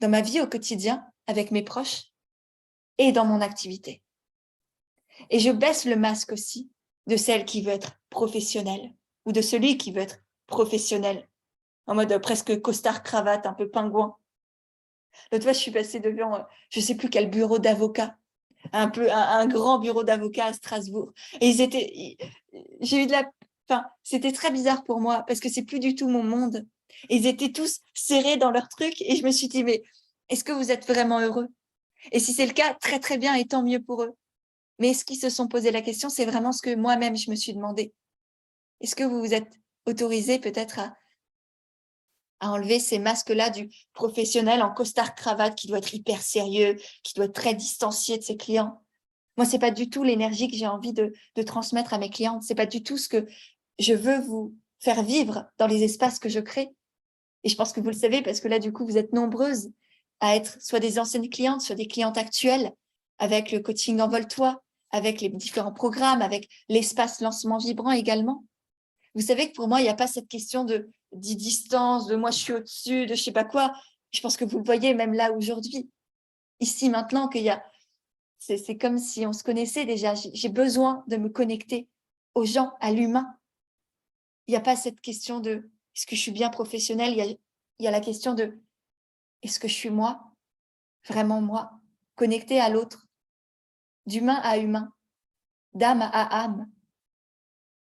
dans ma vie au quotidien, avec mes proches et dans mon activité. Et je baisse le masque aussi de celle qui veut être professionnelle ou de celui qui veut être professionnel, en mode presque costard-cravate, un peu pingouin. L'autre fois, je suis passée devant, je ne sais plus quel bureau d'avocat, un grand bureau d'avocat à Strasbourg. Et j'ai eu de la, enfin, c'était très bizarre pour moi parce que c'est plus du tout mon monde. Et ils étaient tous serrés dans leur truc et je me suis dit, mais est-ce que vous êtes vraiment heureux? Et si c'est le cas, très très bien et tant mieux pour eux. Mais est-ce qu'ils se sont posé la question? C'est vraiment ce que moi-même je me suis demandé. Est-ce que vous vous êtes autorisé peut-être à enlever ces masques-là du professionnel en costard-cravate qui doit être hyper sérieux, qui doit être très distancié de ses clients? Moi, c'est pas du tout l'énergie que j'ai envie de transmettre à mes clientes. C'est pas du tout ce que je veux vous faire vivre dans les espaces que je crée. Et je pense que vous le savez parce que là, du coup, vous êtes nombreuses à être soit des anciennes clientes, soit des clientes actuelles, avec le coaching Envole-toi, avec les différents programmes, avec l'espace lancement vibrant également. Vous savez que pour moi, il n'y a pas cette question de distance, de moi je suis au-dessus, de je sais pas quoi. Je pense que vous le voyez même là aujourd'hui, ici maintenant, qu'il y a c'est comme si on se connaissait déjà. J'ai besoin de me connecter aux gens, à l'humain. Il n'y a pas cette question de est-ce que je suis bien professionnelle, il y a la question de est-ce que je suis moi, vraiment moi, connectée à l'autre, d'humain à humain, d'âme à âme,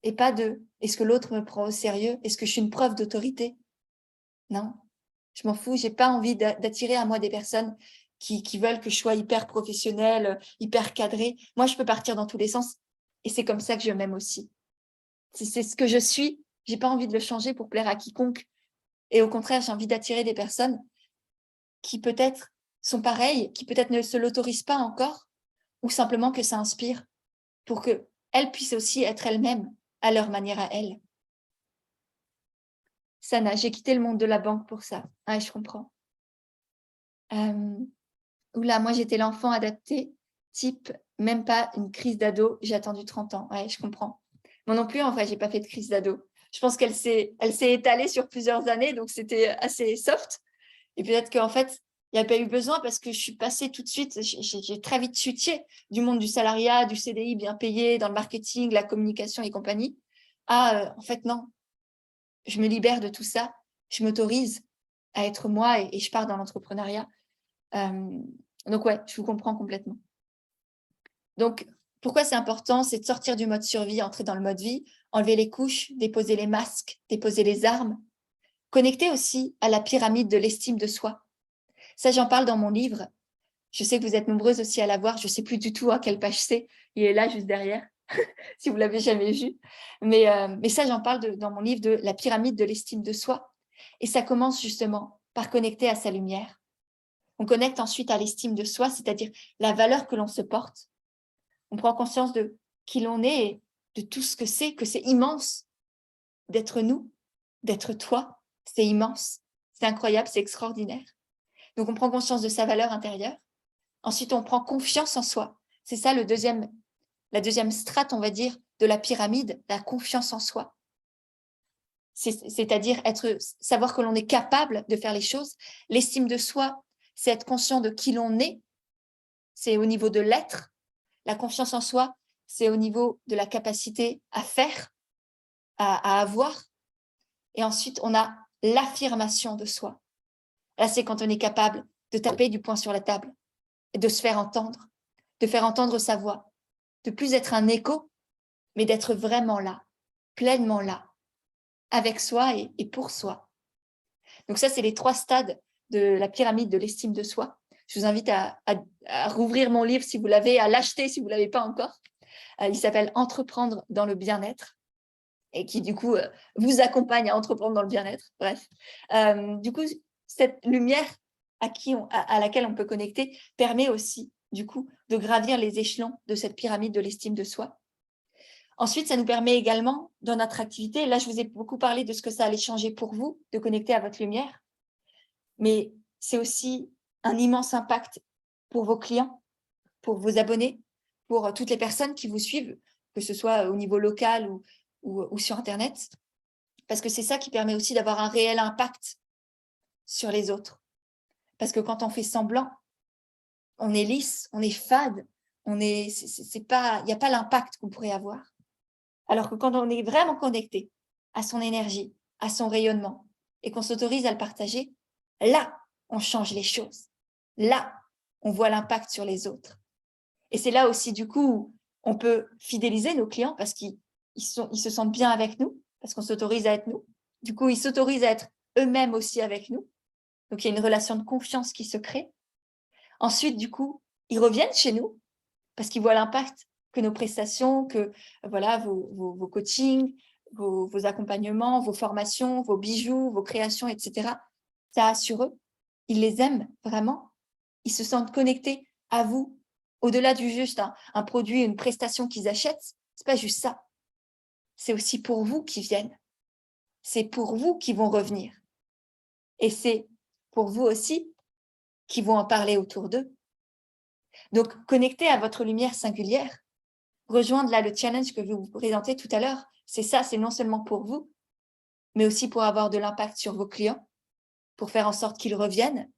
et pas de est-ce que l'autre me prend au sérieux, est-ce que je suis une preuve d'autorité? Non, je m'en fous, j'ai pas envie d'attirer à moi des personnes qui veulent que je sois hyper professionnelle, hyper cadrée. Moi, je peux partir dans tous les sens et c'est comme ça que je m'aime aussi. Si c'est ce que je suis, j'ai pas envie de le changer pour plaire à quiconque. Et au contraire, j'ai envie d'attirer des personnes qui peut-être sont pareilles, qui peut-être ne se l'autorisent pas encore, ou simplement que ça inspire pour qu'elles puissent aussi être elles-mêmes à leur manière à elles. Sana, j'ai quitté le monde de la banque pour ça. Ah, je comprends. Oula, moi j'étais l'enfant adapté, type même pas une crise d'ado, j'ai attendu 30 ans. Ouais, je comprends. Moi non plus, en vrai, j'ai pas fait de crise d'ado. Je pense qu'elle s'est étalée sur plusieurs années, donc c'était assez soft. Et peut-être qu'en fait, il n'y a pas eu besoin parce que je suis passée tout de suite, j'ai très vite switché du monde du salariat, du CDI bien payé, dans le marketing, la communication et compagnie, à en fait, non, je me libère de tout ça, je m'autorise à être moi et je pars dans l'entrepreneuriat. Donc, ouais, je vous comprends complètement. Donc, pourquoi c'est important? C'est de sortir du mode survie, entrer dans le mode vie, enlever les couches, déposer les masques, déposer les armes. Connecter aussi à la pyramide de l'estime de soi. Ça, j'en parle dans mon livre. Je sais que vous êtes nombreuses aussi à l'avoir. Je ne sais plus du tout à quelle page c'est. Il est là, juste derrière, si vous ne l'avez jamais vu. Mais ça, j'en parle dans mon livre de la pyramide de l'estime de soi. Et ça commence justement par connecter à sa lumière. On connecte ensuite à l'estime de soi, c'est-à-dire la valeur que l'on se porte. On prend conscience de qui l'on est et de tout ce que c'est immense d'être nous, d'être toi. C'est immense, c'est incroyable, c'est extraordinaire. Donc, on prend conscience de sa valeur intérieure. Ensuite, on prend confiance en soi. C'est ça la deuxième strate, on va dire, de la pyramide, la confiance en soi. C'est-à-dire savoir que l'on est capable de faire les choses. L'estime de soi, c'est être conscient de qui l'on est. C'est au niveau de l'être. La confiance en soi, c'est au niveau de la capacité à faire, à avoir. Et ensuite, on a l'affirmation de soi. Là, c'est quand on est capable de taper du poing sur la table et de se faire entendre, de faire entendre sa voix, de plus être un écho, mais d'être vraiment là, pleinement là, avec soi et pour soi. Donc ça, c'est les 3 stades de la pyramide de l'estime de soi. Je vous invite à rouvrir mon livre si vous l'avez, à l'acheter si vous ne l'avez pas encore. Il s'appelle « Entreprendre dans le bien-être » et qui, du coup, vous accompagne à entreprendre dans le bien-être. Bref. Du coup, cette lumière à laquelle on peut connecter permet aussi, du coup, de gravir les échelons de cette pyramide de l'estime de soi. Ensuite, ça nous permet également, dans notre activité, là, je vous ai beaucoup parlé de ce que ça allait changer pour vous, de connecter à votre lumière, mais c'est aussi un immense impact pour vos clients, pour vos abonnés, pour toutes les personnes qui vous suivent, que ce soit au niveau local ou sur Internet, parce que c'est ça qui permet aussi d'avoir un réel impact sur les autres. Parce que quand on fait semblant, on est lisse, on est fade, il n'y a pas l'impact qu'on pourrait avoir. Alors que quand on est vraiment connecté à son énergie, à son rayonnement, et qu'on s'autorise à le partager, là, on change les choses. Là, on voit l'impact sur les autres. Et c'est là aussi, du coup, on peut fidéliser nos clients parce qu'ils se sentent bien avec nous, parce qu'on s'autorise à être nous. Du coup, ils s'autorisent à être eux-mêmes aussi avec nous. Donc, il y a une relation de confiance qui se crée. Ensuite, du coup, ils reviennent chez nous parce qu'ils voient l'impact que nos prestations, que voilà, vos coachings, vos accompagnements, vos formations, vos bijoux, vos créations, etc., ça a sur eux. Ils les aiment vraiment. Ils se sentent connectés à vous. Au-delà du juste un produit, une prestation qu'ils achètent, c'est pas juste ça. C'est aussi pour vous qu'ils viennent. C'est pour vous qu'ils vont revenir. Et c'est pour vous aussi qu'ils vont en parler autour d'eux. Donc, connecter à votre lumière singulière, rejoindre là le challenge que je vous présentais tout à l'heure, c'est ça, c'est non seulement pour vous, mais aussi pour avoir de l'impact sur vos clients, pour faire en sorte qu'ils reviennent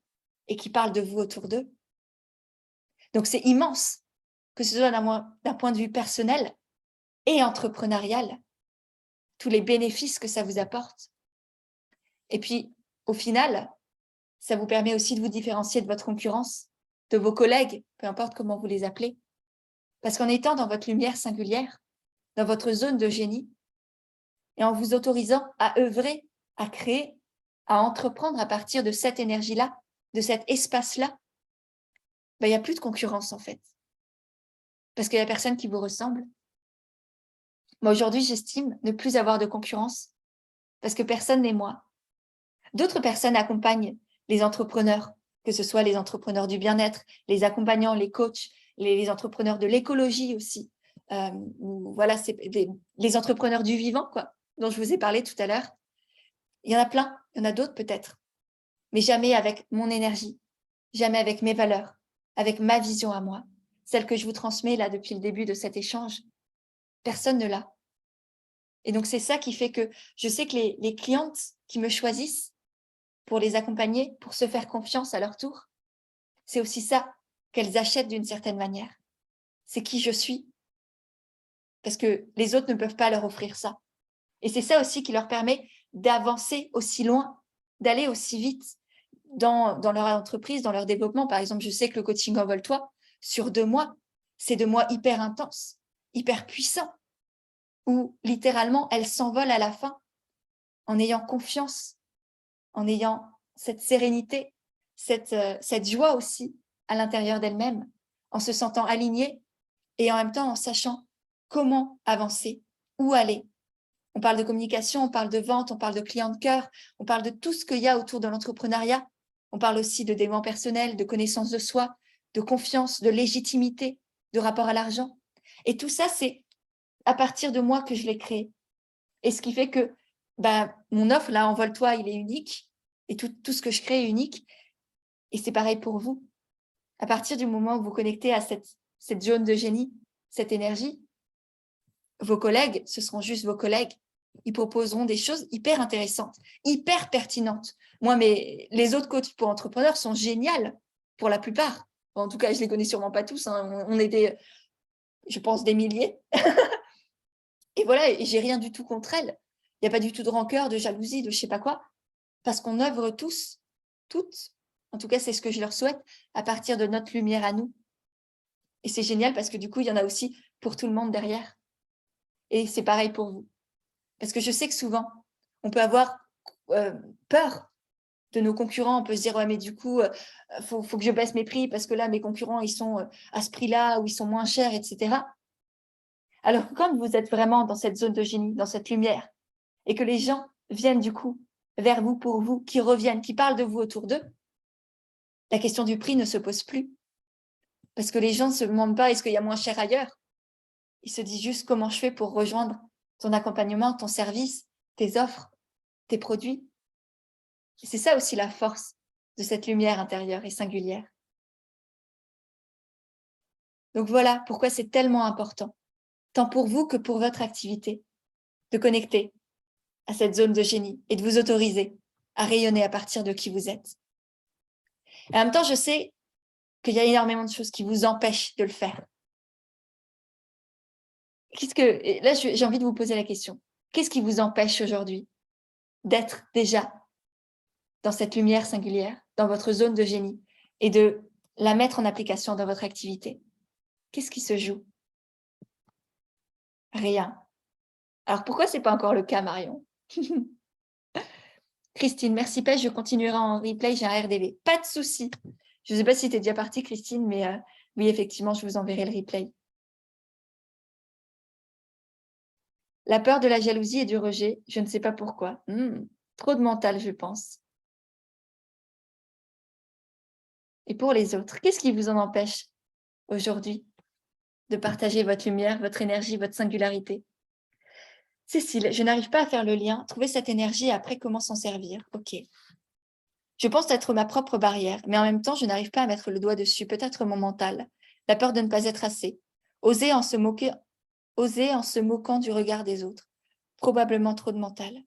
et qu'ils parlent de vous autour d'eux. Donc, c'est immense, que ce soit d'un point de vue personnel et entrepreneurial, tous les bénéfices que ça vous apporte. Et puis, au final, ça vous permet aussi de vous différencier de votre concurrence, de vos collègues, peu importe comment vous les appelez. Parce qu'en étant dans votre lumière singulière, dans votre zone de génie, et en vous autorisant à œuvrer, à créer, à entreprendre à partir de cette énergie-là, de cet espace-là, il n'y a plus de concurrence en fait. Parce qu'il n'y a personne qui vous ressemble. Moi, aujourd'hui, j'estime ne plus avoir de concurrence parce que personne n'est moi. D'autres personnes accompagnent les entrepreneurs, que ce soit les entrepreneurs du bien-être, les accompagnants, les coachs, les entrepreneurs de l'écologie aussi. Voilà, c'est les entrepreneurs du vivant, quoi, dont je vous ai parlé tout à l'heure. Il y en a plein, il y en a d'autres peut-être, mais jamais avec mon énergie, jamais avec mes valeurs, avec ma vision à moi, celle que je vous transmets là depuis le début de cet échange. Personne ne l'a. Et donc, c'est ça qui fait que je sais que les clientes qui me choisissent pour les accompagner, pour se faire confiance à leur tour, c'est aussi ça qu'elles achètent d'une certaine manière. C'est qui je suis. Parce que les autres ne peuvent pas leur offrir ça. Et c'est ça aussi qui leur permet d'avancer aussi loin, d'aller aussi vite, dans leur entreprise, dans leur développement. Par exemple, je sais que le coaching Envole-toi, sur 2 mois, c'est 2 mois hyper intenses, hyper puissants, où littéralement, elles s'envolent à la fin en ayant confiance, en ayant cette sérénité, cette joie aussi à l'intérieur d'elles-mêmes, en se sentant alignées et en même temps en sachant comment avancer, où aller. On parle de communication, on parle de vente, on parle de client de cœur, on parle de tout ce qu'il y a autour de l'entrepreneuriat. On parle aussi de développement personnel, de connaissance de soi, de confiance, de légitimité, de rapport à l'argent. Et tout ça, c'est à partir de moi que je l'ai créé. Et ce qui fait que mon offre, là, Envole-toi, il est unique. Et tout ce que je crée est unique. Et c'est pareil pour vous. À partir du moment où vous connectez à cette zone de génie, cette énergie, vos collègues, ce seront juste vos collègues. Ils proposeront des choses hyper intéressantes, hyper pertinentes. Moi, les autres coachs pour entrepreneurs sont géniales pour la plupart. En tout cas, je ne les connais sûrement pas tous. Hein. On était, je pense, des milliers. Et voilà, et j'ai rien du tout contre elles. Il n'y a pas du tout de rancœur, de jalousie, de je ne sais pas quoi. Parce qu'on œuvre tous, toutes, en tout cas, c'est ce que je leur souhaite, à partir de notre lumière à nous. Et c'est génial parce que du coup, il y en a aussi pour tout le monde derrière. Et c'est pareil pour vous. Parce que je sais que souvent, on peut avoir peur de nos concurrents. On peut se dire, ouais, mais du coup, faut que je baisse mes prix parce que là, mes concurrents, ils sont à ce prix-là ou ils sont moins chers, etc. Alors que quand vous êtes vraiment dans cette zone de génie, dans cette lumière, et que les gens viennent du coup vers vous, pour vous, qui reviennent, qui parlent de vous autour d'eux, la question du prix ne se pose plus. Parce que les gens ne se demandent pas, est-ce qu'il y a moins cher ailleurs? Ils se disent juste comment je fais pour rejoindre ton accompagnement, ton service, tes offres, tes produits. Et c'est ça aussi la force de cette lumière intérieure et singulière. Donc voilà pourquoi c'est tellement important, tant pour vous que pour votre activité, de connecter à cette zone de génie et de vous autoriser à rayonner à partir de qui vous êtes. Et en même temps, je sais qu'il y a énormément de choses qui vous empêchent de le faire. Et là, j'ai envie de vous poser la question. Qu'est-ce qui vous empêche aujourd'hui d'être déjà dans cette lumière singulière, dans votre zone de génie, et de la mettre en application dans votre activité? Qu'est-ce qui se joue? Rien. Alors pourquoi ce n'est pas encore le cas, Marion? Christine, merci Pêche, je continuerai en replay, j'ai un RDV. Pas de souci. Je ne sais pas si tu es déjà partie, Christine, mais oui, effectivement, je vous enverrai le replay. La peur de la jalousie et du rejet, je ne sais pas pourquoi. Trop de mental, je pense. Et pour les autres, qu'est-ce qui vous en empêche aujourd'hui de partager votre lumière, votre énergie, votre singularité? Cécile, je n'arrive pas à faire le lien. Trouver cette énergie et après, comment s'en servir? Ok. Je pense être ma propre barrière, mais en même temps, je n'arrive pas à mettre le doigt dessus. Peut-être mon mental, la peur de ne pas être assez. Oser en se moquant du regard des autres. Probablement trop de mental.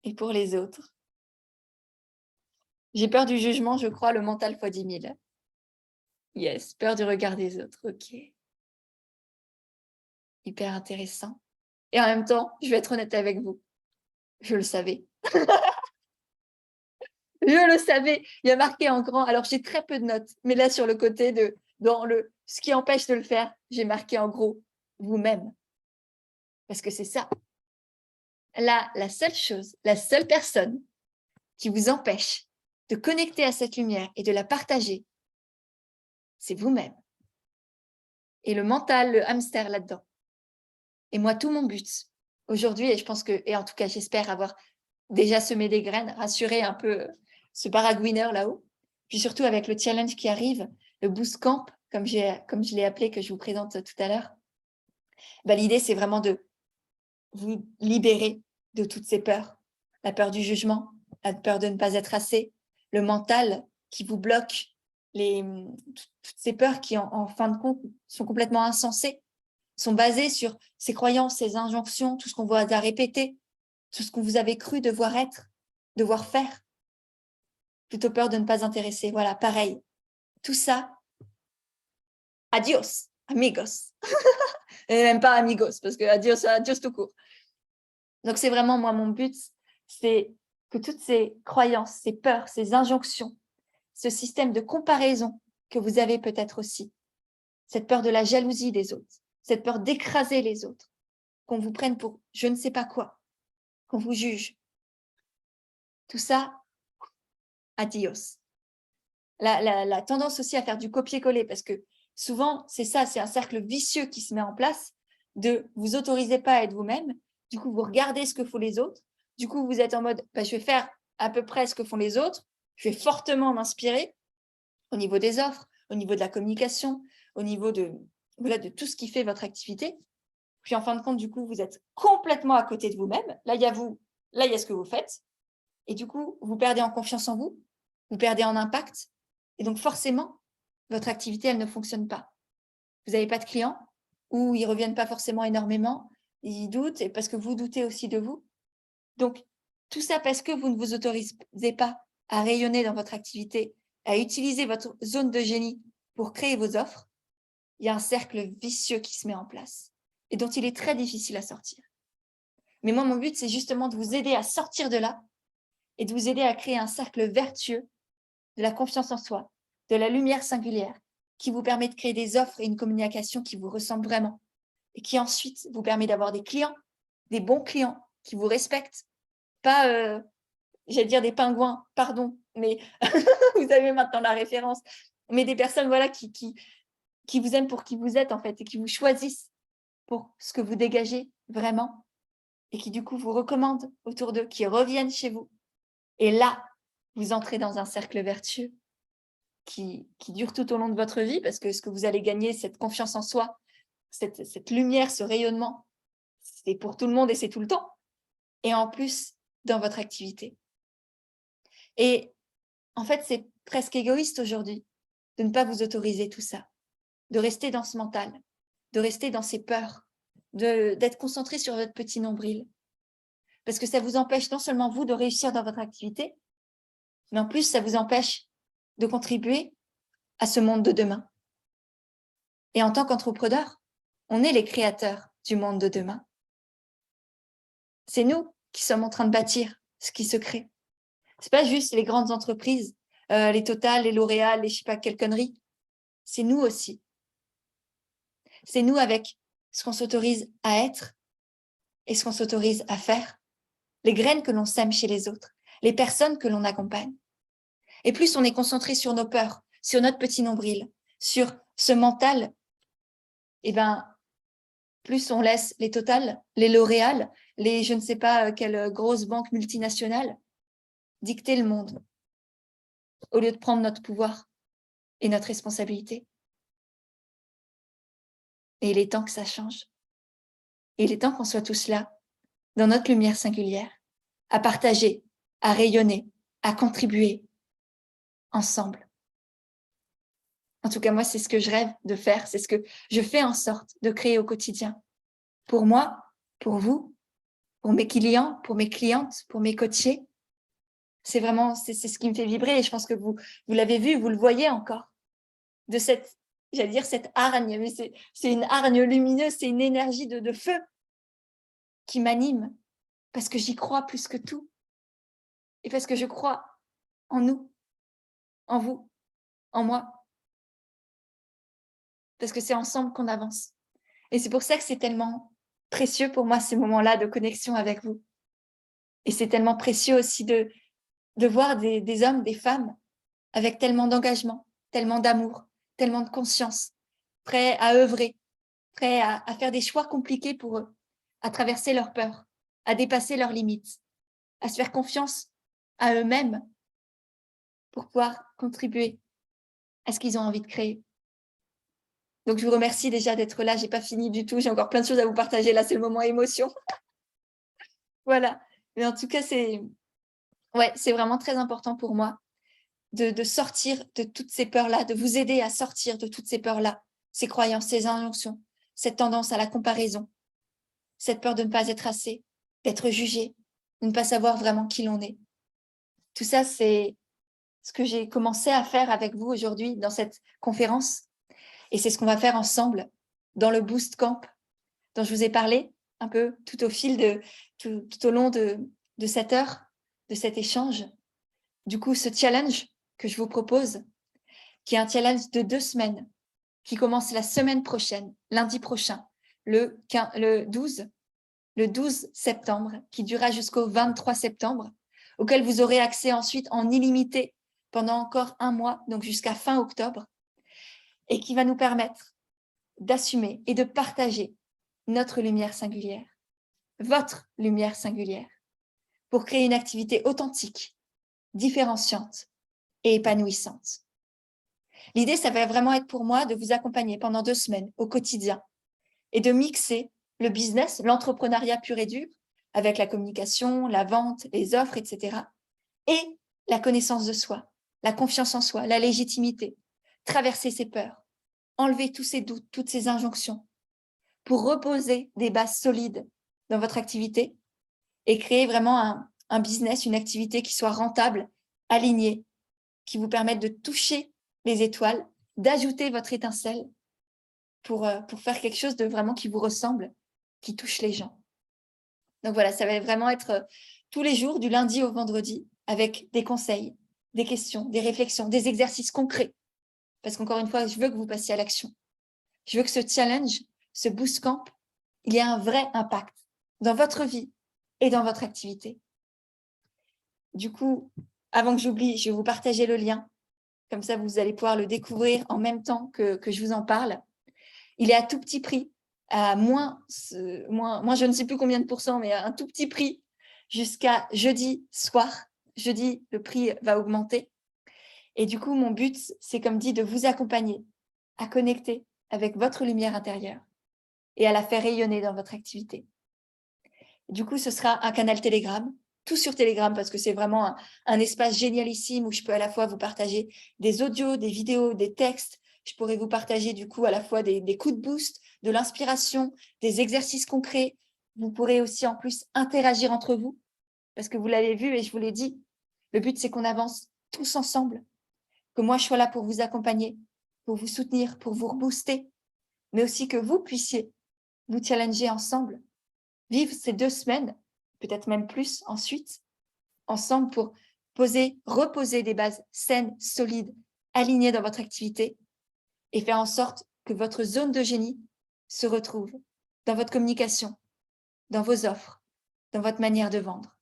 Et pour les autres? J'ai peur du jugement, je crois, le mental fois 10 000. Yes, peur du regard des autres. Ok. Hyper intéressant. Et en même temps, je vais être honnête avec vous. Je le savais. Je le savais. Il y a marqué en grand. Alors, j'ai très peu de notes. Mais là, sur le côté ce qui empêche de le faire, j'ai marqué en gros vous-même. Parce que c'est ça. Là, la seule chose, la seule personne qui vous empêche de connecter à cette lumière et de la partager, c'est vous-même. Et le mental, le hamster là-dedans. Et moi, tout mon but aujourd'hui, et je pense que, et en tout cas, j'espère avoir déjà semé des graines, rassurer un peu ce baragouineur là-haut. Puis surtout avec le challenge qui arrive, le Boost Camp, comme je l'ai appelé, que je vous présente tout à l'heure. L'idée, c'est vraiment de vous libérer de toutes ces peurs. La peur du jugement, la peur de ne pas être assez, le mental qui vous bloque, toutes ces peurs qui, en fin de compte, sont complètement insensées, sont basées sur ces croyances, ces injonctions, tout ce qu'on vous a répété, tout ce qu'on vous avait cru devoir être, devoir faire. Plutôt peur de ne pas intéresser. Voilà, pareil. Tout ça, adios, amigos. Et même pas amigos, parce que adios tout court. Donc, c'est vraiment, moi, mon but, c'est que toutes ces croyances, ces peurs, ces injonctions, ce système de comparaison que vous avez peut-être aussi, cette peur de la jalousie des autres, cette peur d'écraser les autres, qu'on vous prenne pour je ne sais pas quoi, qu'on vous juge. Tout ça, adios. La tendance aussi à faire du copier-coller, parce que souvent, c'est ça, c'est un cercle vicieux qui se met en place de vous autorisez pas à être vous-même, du coup, vous regardez ce que font les autres, du coup, vous êtes en mode, bah, je vais faire à peu près ce que font les autres, je vais fortement m'inspirer au niveau des offres, au niveau de la communication, au niveau de, voilà, de tout ce qui fait votre activité. Puis en fin de compte, du coup, vous êtes complètement à côté de vous-même. Là, il y a vous, là, il y a ce que vous faites. Et du coup, vous perdez en confiance en vous, vous perdez en impact. Et donc, forcément, votre activité, elle ne fonctionne pas. Vous n'avez pas de clients ou ils ne reviennent pas forcément énormément, ils doutent et parce que vous doutez aussi de vous. Donc, tout ça parce que vous ne vous autorisez pas à rayonner dans votre activité, à utiliser votre zone de génie pour créer vos offres, il y a un cercle vicieux qui se met en place et dont il est très difficile à sortir. Mais moi, mon but, c'est justement de vous aider à sortir de là et de vous aider à créer un cercle vertueux de la confiance en soi, de la lumière singulière, qui vous permet de créer des offres et une communication qui vous ressemble vraiment et qui ensuite vous permet d'avoir des clients, des bons clients qui vous respectent, pas, j'allais dire des pingouins, pardon, mais vous avez maintenant la référence, mais des personnes voilà, qui vous aiment pour qui vous êtes en fait et qui vous choisissent pour ce que vous dégagez vraiment et qui du coup vous recommandent autour d'eux, qui reviennent chez vous. Et là, vous entrez dans un cercle vertueux qui dure tout au long de votre vie parce que ce que vous allez gagner, cette confiance en soi, cette lumière, ce rayonnement, c'est pour tout le monde et c'est tout le temps. Et en plus, dans votre activité. Et en fait, c'est presque égoïste aujourd'hui de ne pas vous autoriser tout ça, de rester dans ce mental, de rester dans ces peurs, d'être concentré sur votre petit nombril. Parce que ça vous empêche non seulement vous de réussir dans votre activité, mais en plus, ça vous empêche de contribuer à ce monde de demain. Et en tant qu'entrepreneur, on est les créateurs du monde de demain. C'est nous qui sommes en train de bâtir ce qui se crée. C'est pas juste les grandes entreprises, les Total, les L'Oréal, les je sais pas quelle connerie. C'est nous aussi. C'est nous avec ce qu'on s'autorise à être et ce qu'on s'autorise à faire, les graines que l'on sème chez les autres, les personnes que l'on accompagne. Et plus on est concentré sur nos peurs, sur notre petit nombril, sur ce mental, eh ben, plus on laisse les Total, les L'Oréal, les je ne sais pas quelle grosse banque multinationale dicter le monde au lieu de prendre notre pouvoir et notre responsabilité. Et il est temps que ça change. Et il est temps qu'on soit tous là, dans notre lumière singulière, à partager, à rayonner, à contribuer ensemble. En tout cas, moi, c'est ce que je rêve de faire, c'est ce que je fais en sorte de créer au quotidien. Pour moi, pour vous, pour mes clients, pour mes clientes, pour mes coachés. C'est vraiment, c'est ce qui me fait vibrer et je pense que vous l'avez vu, vous le voyez encore. De cette, j'allais dire cette hargne, mais c'est une hargne lumineuse, c'est une énergie de feu qui m'anime parce que j'y crois plus que tout et parce que je crois en nous, en vous, en moi, parce que c'est ensemble qu'on avance. Et c'est pour ça que c'est tellement précieux pour moi ces moments-là de connexion avec vous. Et c'est tellement précieux aussi de voir des hommes, des femmes avec tellement d'engagement, tellement d'amour, tellement de conscience, prêts à œuvrer, prêts à faire des choix compliqués pour eux, à traverser leurs peurs, à dépasser leurs limites, à se faire confiance à eux-mêmes pour pouvoir contribuer à ce qu'ils ont envie de créer. Donc, je vous remercie déjà d'être là. J'ai pas fini du tout. J'ai encore plein de choses à vous partager. Là, c'est le moment émotion. Voilà. Mais en tout cas, c'est vraiment très important pour moi de sortir de toutes ces peurs-là, de vous aider à sortir de toutes ces peurs-là, ces croyances, ces injonctions, cette tendance à la comparaison, cette peur de ne pas être assez, d'être jugé, de ne pas savoir vraiment qui l'on est. Tout ça, c'est ce que j'ai commencé à faire avec vous aujourd'hui dans cette conférence. Et c'est ce qu'on va faire ensemble dans le Boost Camp dont je vous ai parlé un peu tout au fil tout au long de cette heure, de cet échange, du coup, ce challenge que je vous propose, qui est un challenge de 2 semaines, qui commence la semaine prochaine, lundi prochain, le 12 septembre, qui durera jusqu'au 23 septembre, auquel vous aurez accès ensuite en illimité pendant encore 1 mois, donc jusqu'à fin octobre, et qui va nous permettre d'assumer et de partager notre lumière singulière, votre lumière singulière, pour créer une activité authentique, différenciante et épanouissante. L'idée, ça va vraiment être pour moi de vous accompagner pendant 2 semaines au quotidien et de mixer le business, l'entrepreneuriat pur et dur, avec la communication, la vente, les offres, etc. et la connaissance de soi, la confiance en soi, la légitimité, traverser ses peurs, enlever tous ces doutes, toutes ces injonctions, pour reposer des bases solides dans votre activité et créer vraiment un business, une activité qui soit rentable, alignée, qui vous permette de toucher les étoiles, d'ajouter votre étincelle pour faire quelque chose de vraiment qui vous ressemble, qui touche les gens. Donc voilà, ça va vraiment être tous les jours, du lundi au vendredi, avec des conseils, des questions, des réflexions, des exercices concrets. Parce qu'encore une fois, je veux que vous passiez à l'action. Je veux que ce challenge, ce bootcamp, il y ait un vrai impact dans votre vie et dans votre activité. Du coup, avant que j'oublie, je vais vous partager le lien. Comme ça, vous allez pouvoir le découvrir en même temps que je vous en parle. Il est à tout petit prix, à moins, je ne sais plus combien de pourcents, mais à un tout petit prix jusqu'à jeudi soir. Jeudi, le prix va augmenter. Et du coup, mon but, c'est comme dit, de vous accompagner à connecter avec votre lumière intérieure et à la faire rayonner dans votre activité. Du coup, ce sera un canal Telegram, tout sur Telegram, parce que c'est vraiment un espace génialissime où je peux à la fois vous partager des audios, des vidéos, des textes. Je pourrais vous partager du coup à la fois des coups de boost, de l'inspiration, des exercices concrets. Vous pourrez aussi en plus interagir entre vous, parce que vous l'avez vu et je vous l'ai dit, le but c'est qu'on avance tous ensemble, que moi je sois là pour vous accompagner, pour vous soutenir, pour vous rebooster, mais aussi que vous puissiez vous challenger ensemble, vivre ces 2 semaines, peut-être même plus ensuite, ensemble pour reposer des bases saines, solides, alignées dans votre activité et faire en sorte que votre zone de génie se retrouve dans votre communication, dans vos offres, dans votre manière de vendre.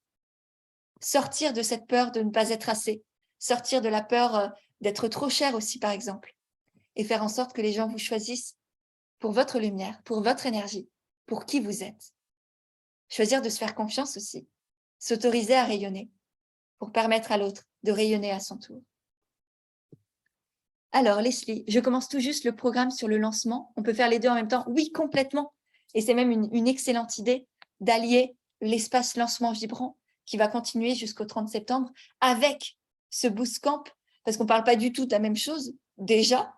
Sortir de cette peur de ne pas être assez, sortir de la peur d'être trop cher aussi, par exemple, et faire en sorte que les gens vous choisissent pour votre lumière, pour votre énergie, pour qui vous êtes. Choisir de se faire confiance aussi, s'autoriser à rayonner pour permettre à l'autre de rayonner à son tour. Alors, Leslie, je commence tout juste le programme sur le lancement. On peut faire les deux en même temps? Oui, complètement. Et c'est même une excellente idée d'allier l'espace lancement vibrant qui va continuer jusqu'au 30 septembre avec ce bootcamp, parce qu'on ne parle pas du tout de la même chose. Déjà,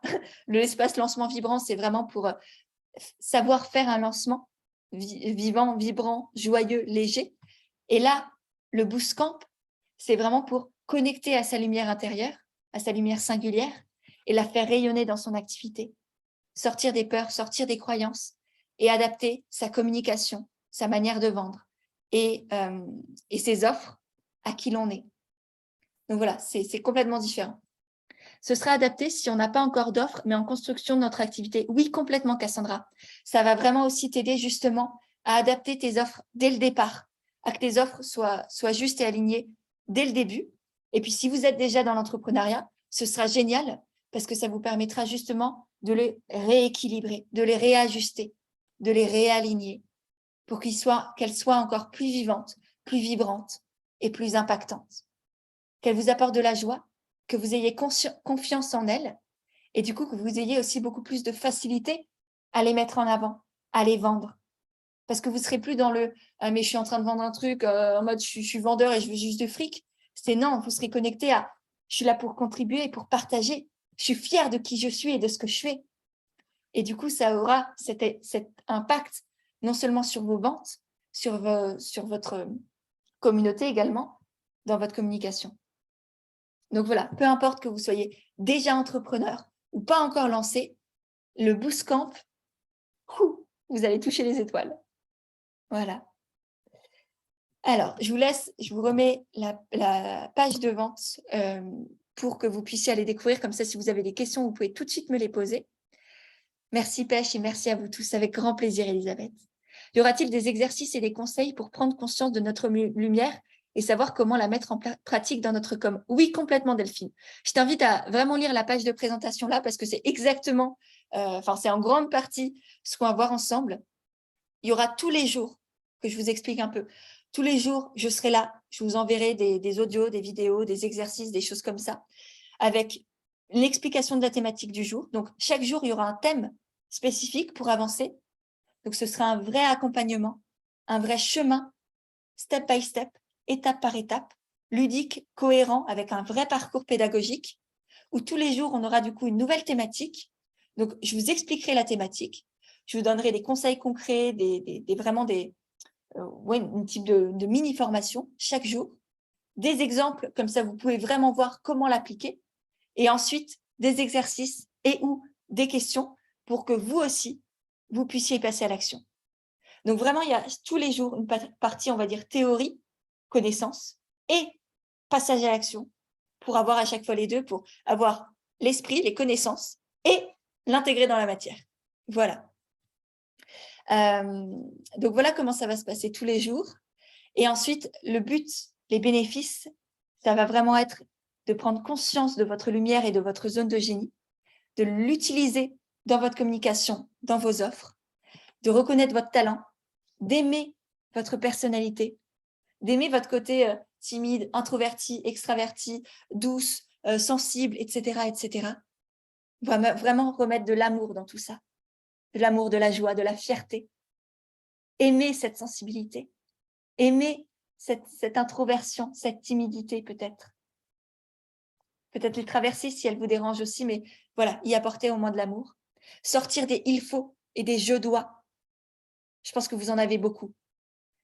l'espace lancement vibrant, c'est vraiment pour savoir faire un lancement vivant, vibrant, joyeux, léger. Et là, le bootcamp, c'est vraiment pour connecter à sa lumière intérieure, à sa lumière singulière, et la faire rayonner dans son activité. Sortir des peurs, sortir des croyances, et adapter sa communication, sa manière de vendre, et ses offres à qui l'on est. Donc voilà, c'est complètement différent. Ce sera adapté si on n'a pas encore d'offres, mais en construction de notre activité. Oui, complètement, Cassandra. Ça va vraiment aussi t'aider justement à adapter tes offres dès le départ, à que tes offres soient justes et alignées dès le début. Et puis, si vous êtes déjà dans l'entrepreneuriat, ce sera génial parce que ça vous permettra justement de les rééquilibrer, de les réajuster, de les réaligner pour qu'elles soient encore plus vivantes, plus vibrantes et plus impactantes. Qu'elles vous apportent de la joie, que vous ayez confiance en elles et du coup que vous ayez aussi beaucoup plus de facilité à les mettre en avant, à les vendre. Parce que vous ne serez plus dans le mais je suis en train de vendre un truc en mode je suis vendeur et je veux juste du fric. C'est non, vous serez connecté à je suis là pour contribuer et pour partager. Je suis fière de qui je suis et de ce que je fais. Et du coup, ça aura cet impact non seulement sur vos ventes, sur votre communauté également, dans votre communication. Donc voilà, peu importe que vous soyez déjà entrepreneur ou pas encore lancé, le bootcamp, vous allez toucher les étoiles. Voilà. Alors, je vous remets la page de vente pour que vous puissiez aller découvrir. Comme ça, si vous avez des questions, vous pouvez tout de suite me les poser. Merci Pêche et merci à vous tous. Avec grand plaisir, Elisabeth. Y aura-t-il des exercices et des conseils pour prendre conscience de notre lumière et savoir comment la mettre en pratique dans notre com? Oui, complètement, Delphine. Je t'invite à vraiment lire la page de présentation là parce que c'est exactement, c'est en grande partie ce qu'on va voir ensemble. Il y aura tous les jours, que je vous explique un peu, tous les jours, je serai là, je vous enverrai des audios, des vidéos, des exercices, des choses comme ça, avec l'explication de la thématique du jour. Donc, chaque jour, il y aura un thème spécifique pour avancer. Donc, ce sera un vrai accompagnement, un vrai chemin, step by step, étape par étape, ludique, cohérent, avec un vrai parcours pédagogique, où tous les jours, on aura du coup une nouvelle thématique. Donc, je vous expliquerai la thématique, je vous donnerai des conseils concrets, vraiment une type de mini-formation chaque jour, des exemples, comme ça, vous pouvez vraiment voir comment l'appliquer, et ensuite, des exercices et ou des questions pour que vous aussi, vous puissiez passer à l'action. Donc vraiment, il y a tous les jours une partie, on va dire, théorie, connaissance, et passage à l'action, pour avoir à chaque fois les deux, pour avoir l'esprit, les connaissances, et l'intégrer dans la matière. Voilà. Donc voilà comment ça va se passer tous les jours. Et ensuite, le but, les bénéfices, ça va vraiment être de prendre conscience de votre lumière et de votre zone de génie, de l'utiliser dans votre communication, dans vos offres, de reconnaître votre talent, d'aimer votre personnalité, d'aimer votre côté timide, introverti, extraverti, douce, sensible, etc., etc. Vraiment remettre de l'amour dans tout ça, de l'amour, de la joie, de la fierté. Aimer cette sensibilité, aimer cette introversion, cette timidité peut-être. Peut-être les traverser si elles vous dérangent aussi, mais voilà, y apporter au moins de l'amour. Sortir des il faut et des je dois. Je pense que vous en avez beaucoup.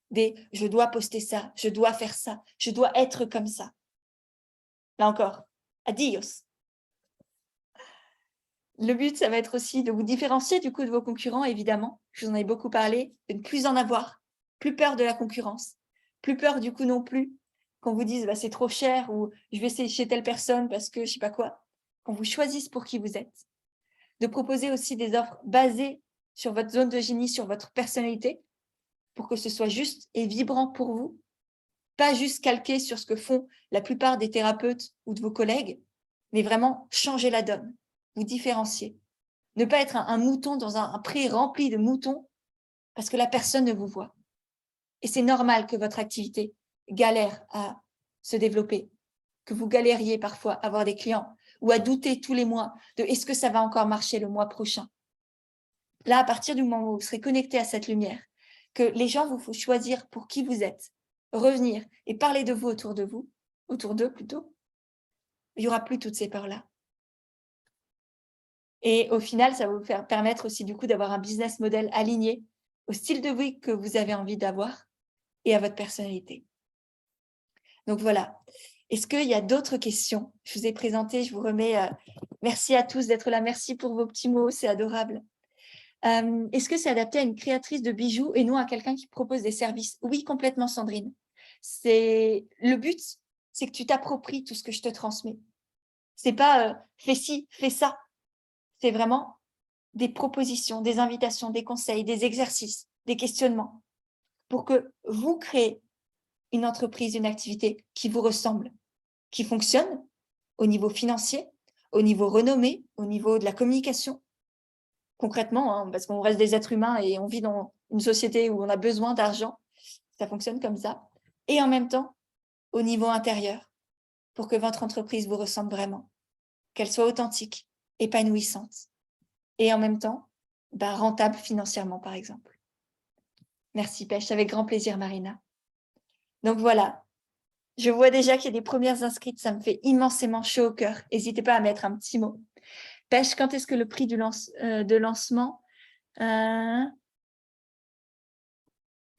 Des je dois poster ça, je dois faire ça, je dois être comme ça. Là encore, adios. Le but, ça va être aussi de vous différencier du coup de vos concurrents, évidemment. Je vous en ai beaucoup parlé, de ne plus en avoir, plus peur de la concurrence, plus peur du coup non plus qu'on vous dise bah, c'est trop cher ou je vais essayer chez telle personne parce que je sais pas quoi. Qu'on vous choisisse pour qui vous êtes. De proposer aussi des offres basées sur votre zone de génie, sur votre personnalité, pour que ce soit juste et vibrant pour vous, pas juste calqué sur ce que font la plupart des thérapeutes ou de vos collègues, mais vraiment changer la donne, vous différencier. Ne pas être un mouton dans un pré rempli de moutons parce que la personne ne vous voit. Et c'est normal que votre activité galère à se développer, que vous galériez parfois à avoir des clients ou à douter tous les mois de est-ce que ça va encore marcher le mois prochain. Là, à partir du moment où vous serez connecté à cette lumière, que les gens vous font choisir pour qui vous êtes, revenir et parler de vous, autour d'eux plutôt, il n'y aura plus toutes ces peurs-là. Et au final, ça va vous permettre aussi du coup d'avoir un business model aligné au style de vie que vous avez envie d'avoir et à votre personnalité. Donc voilà. Est-ce qu'il y a d'autres questions? Je vous ai présenté, je vous remets. Merci à tous d'être là. Merci pour vos petits mots, c'est adorable. Est-ce que c'est adapté à une créatrice de bijoux et non à quelqu'un qui propose des services? Oui, complètement, Sandrine. Le but, c'est que tu t'appropries tout ce que je te transmets. C'est pas fais ci, fais ça. C'est vraiment des propositions, des invitations, des conseils, des exercices, des questionnements pour que vous créez une entreprise, une activité qui vous ressemble, qui fonctionne au niveau financier, au niveau renommée, au niveau de la communication. Concrètement, hein, parce qu'on reste des êtres humains et on vit dans une société où on a besoin d'argent, ça fonctionne comme ça. Et en même temps, au niveau intérieur, pour que votre entreprise vous ressemble vraiment, qu'elle soit authentique, épanouissante, et en même temps, rentable financièrement, par exemple. Merci Pêche, avec grand plaisir Marina. Donc voilà, je vois déjà qu'il y a des premières inscrites, ça me fait immensément chaud au cœur. N'hésitez pas à mettre un petit mot. Pêche, quand est-ce que le prix de lancement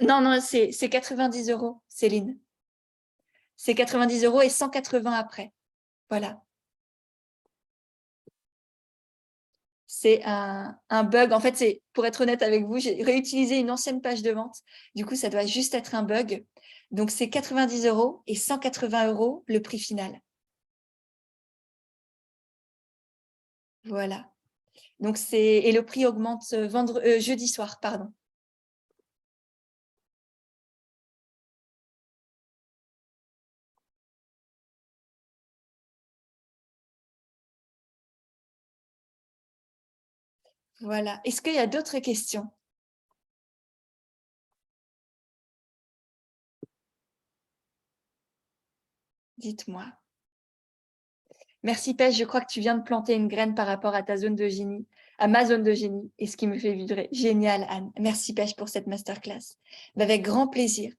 Non, c'est 90 €, Céline. C'est 90 € et 180 après. Voilà. c'est un bug. En fait, pour être honnête avec vous, j'ai réutilisé une ancienne page de vente. Du coup, ça doit juste être un bug. Donc, c'est 90 € et 180 € le prix final. Voilà. Donc, et le prix augmente jeudi soir, pardon. Voilà. Est-ce qu'il y a d'autres questions? Dites-moi. Merci Pêche, je crois que tu viens de planter une graine par rapport à ta zone de génie, à ma zone de génie, et ce qui me fait vibrer. Génial, Anne. Merci Pêche pour cette masterclass. Avec grand plaisir.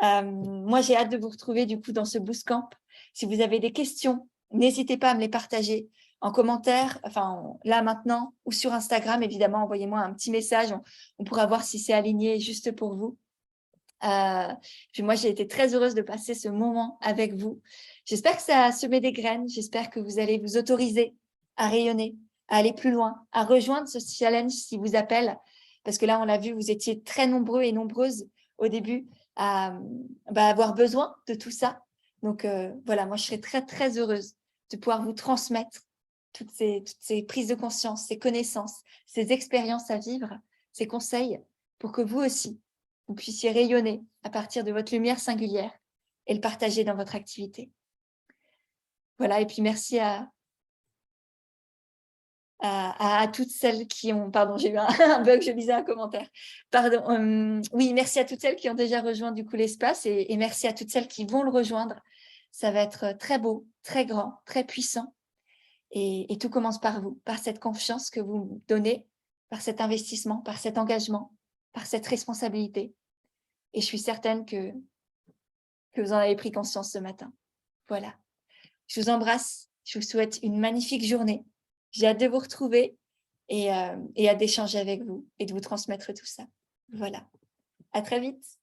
Moi, j'ai hâte de vous retrouver du coup dans ce bootcamp. Si vous avez des questions, n'hésitez pas à me les partager en commentaire, enfin là maintenant, ou sur Instagram, évidemment, envoyez-moi un petit message. On pourra voir si c'est aligné juste pour vous. Puis moi, j'ai été très heureuse de passer ce moment avec vous. J'espère que ça a semé des graines. J'espère que vous allez vous autoriser à rayonner, à aller plus loin, à rejoindre ce challenge qui vous appelle. Parce que là, on l'a vu, vous étiez très nombreux et nombreuses au début à avoir besoin de tout ça. Donc voilà, moi, je serais très, très heureuse de pouvoir vous transmettre toutes ces prises de conscience, ces connaissances, ces expériences à vivre, ces conseils pour que vous aussi, vous puissiez rayonner à partir de votre lumière singulière et le partager dans votre activité. Voilà, et puis merci à toutes celles qui ont... Pardon, j'ai eu un bug, je lisais un commentaire. Pardon, oui, merci à toutes celles qui ont déjà rejoint du coup l'espace et merci à toutes celles qui vont le rejoindre. Ça va être très beau, très grand, très puissant. Et tout commence par vous, par cette confiance que vous me donnez, par cet investissement, par cet engagement, par cette responsabilité. Et je suis certaine que vous en avez pris conscience ce matin. Voilà. Je vous embrasse. Je vous souhaite une magnifique journée. J'ai hâte de vous retrouver et hâte d'échanger avec vous et de vous transmettre tout ça. Voilà. À très vite.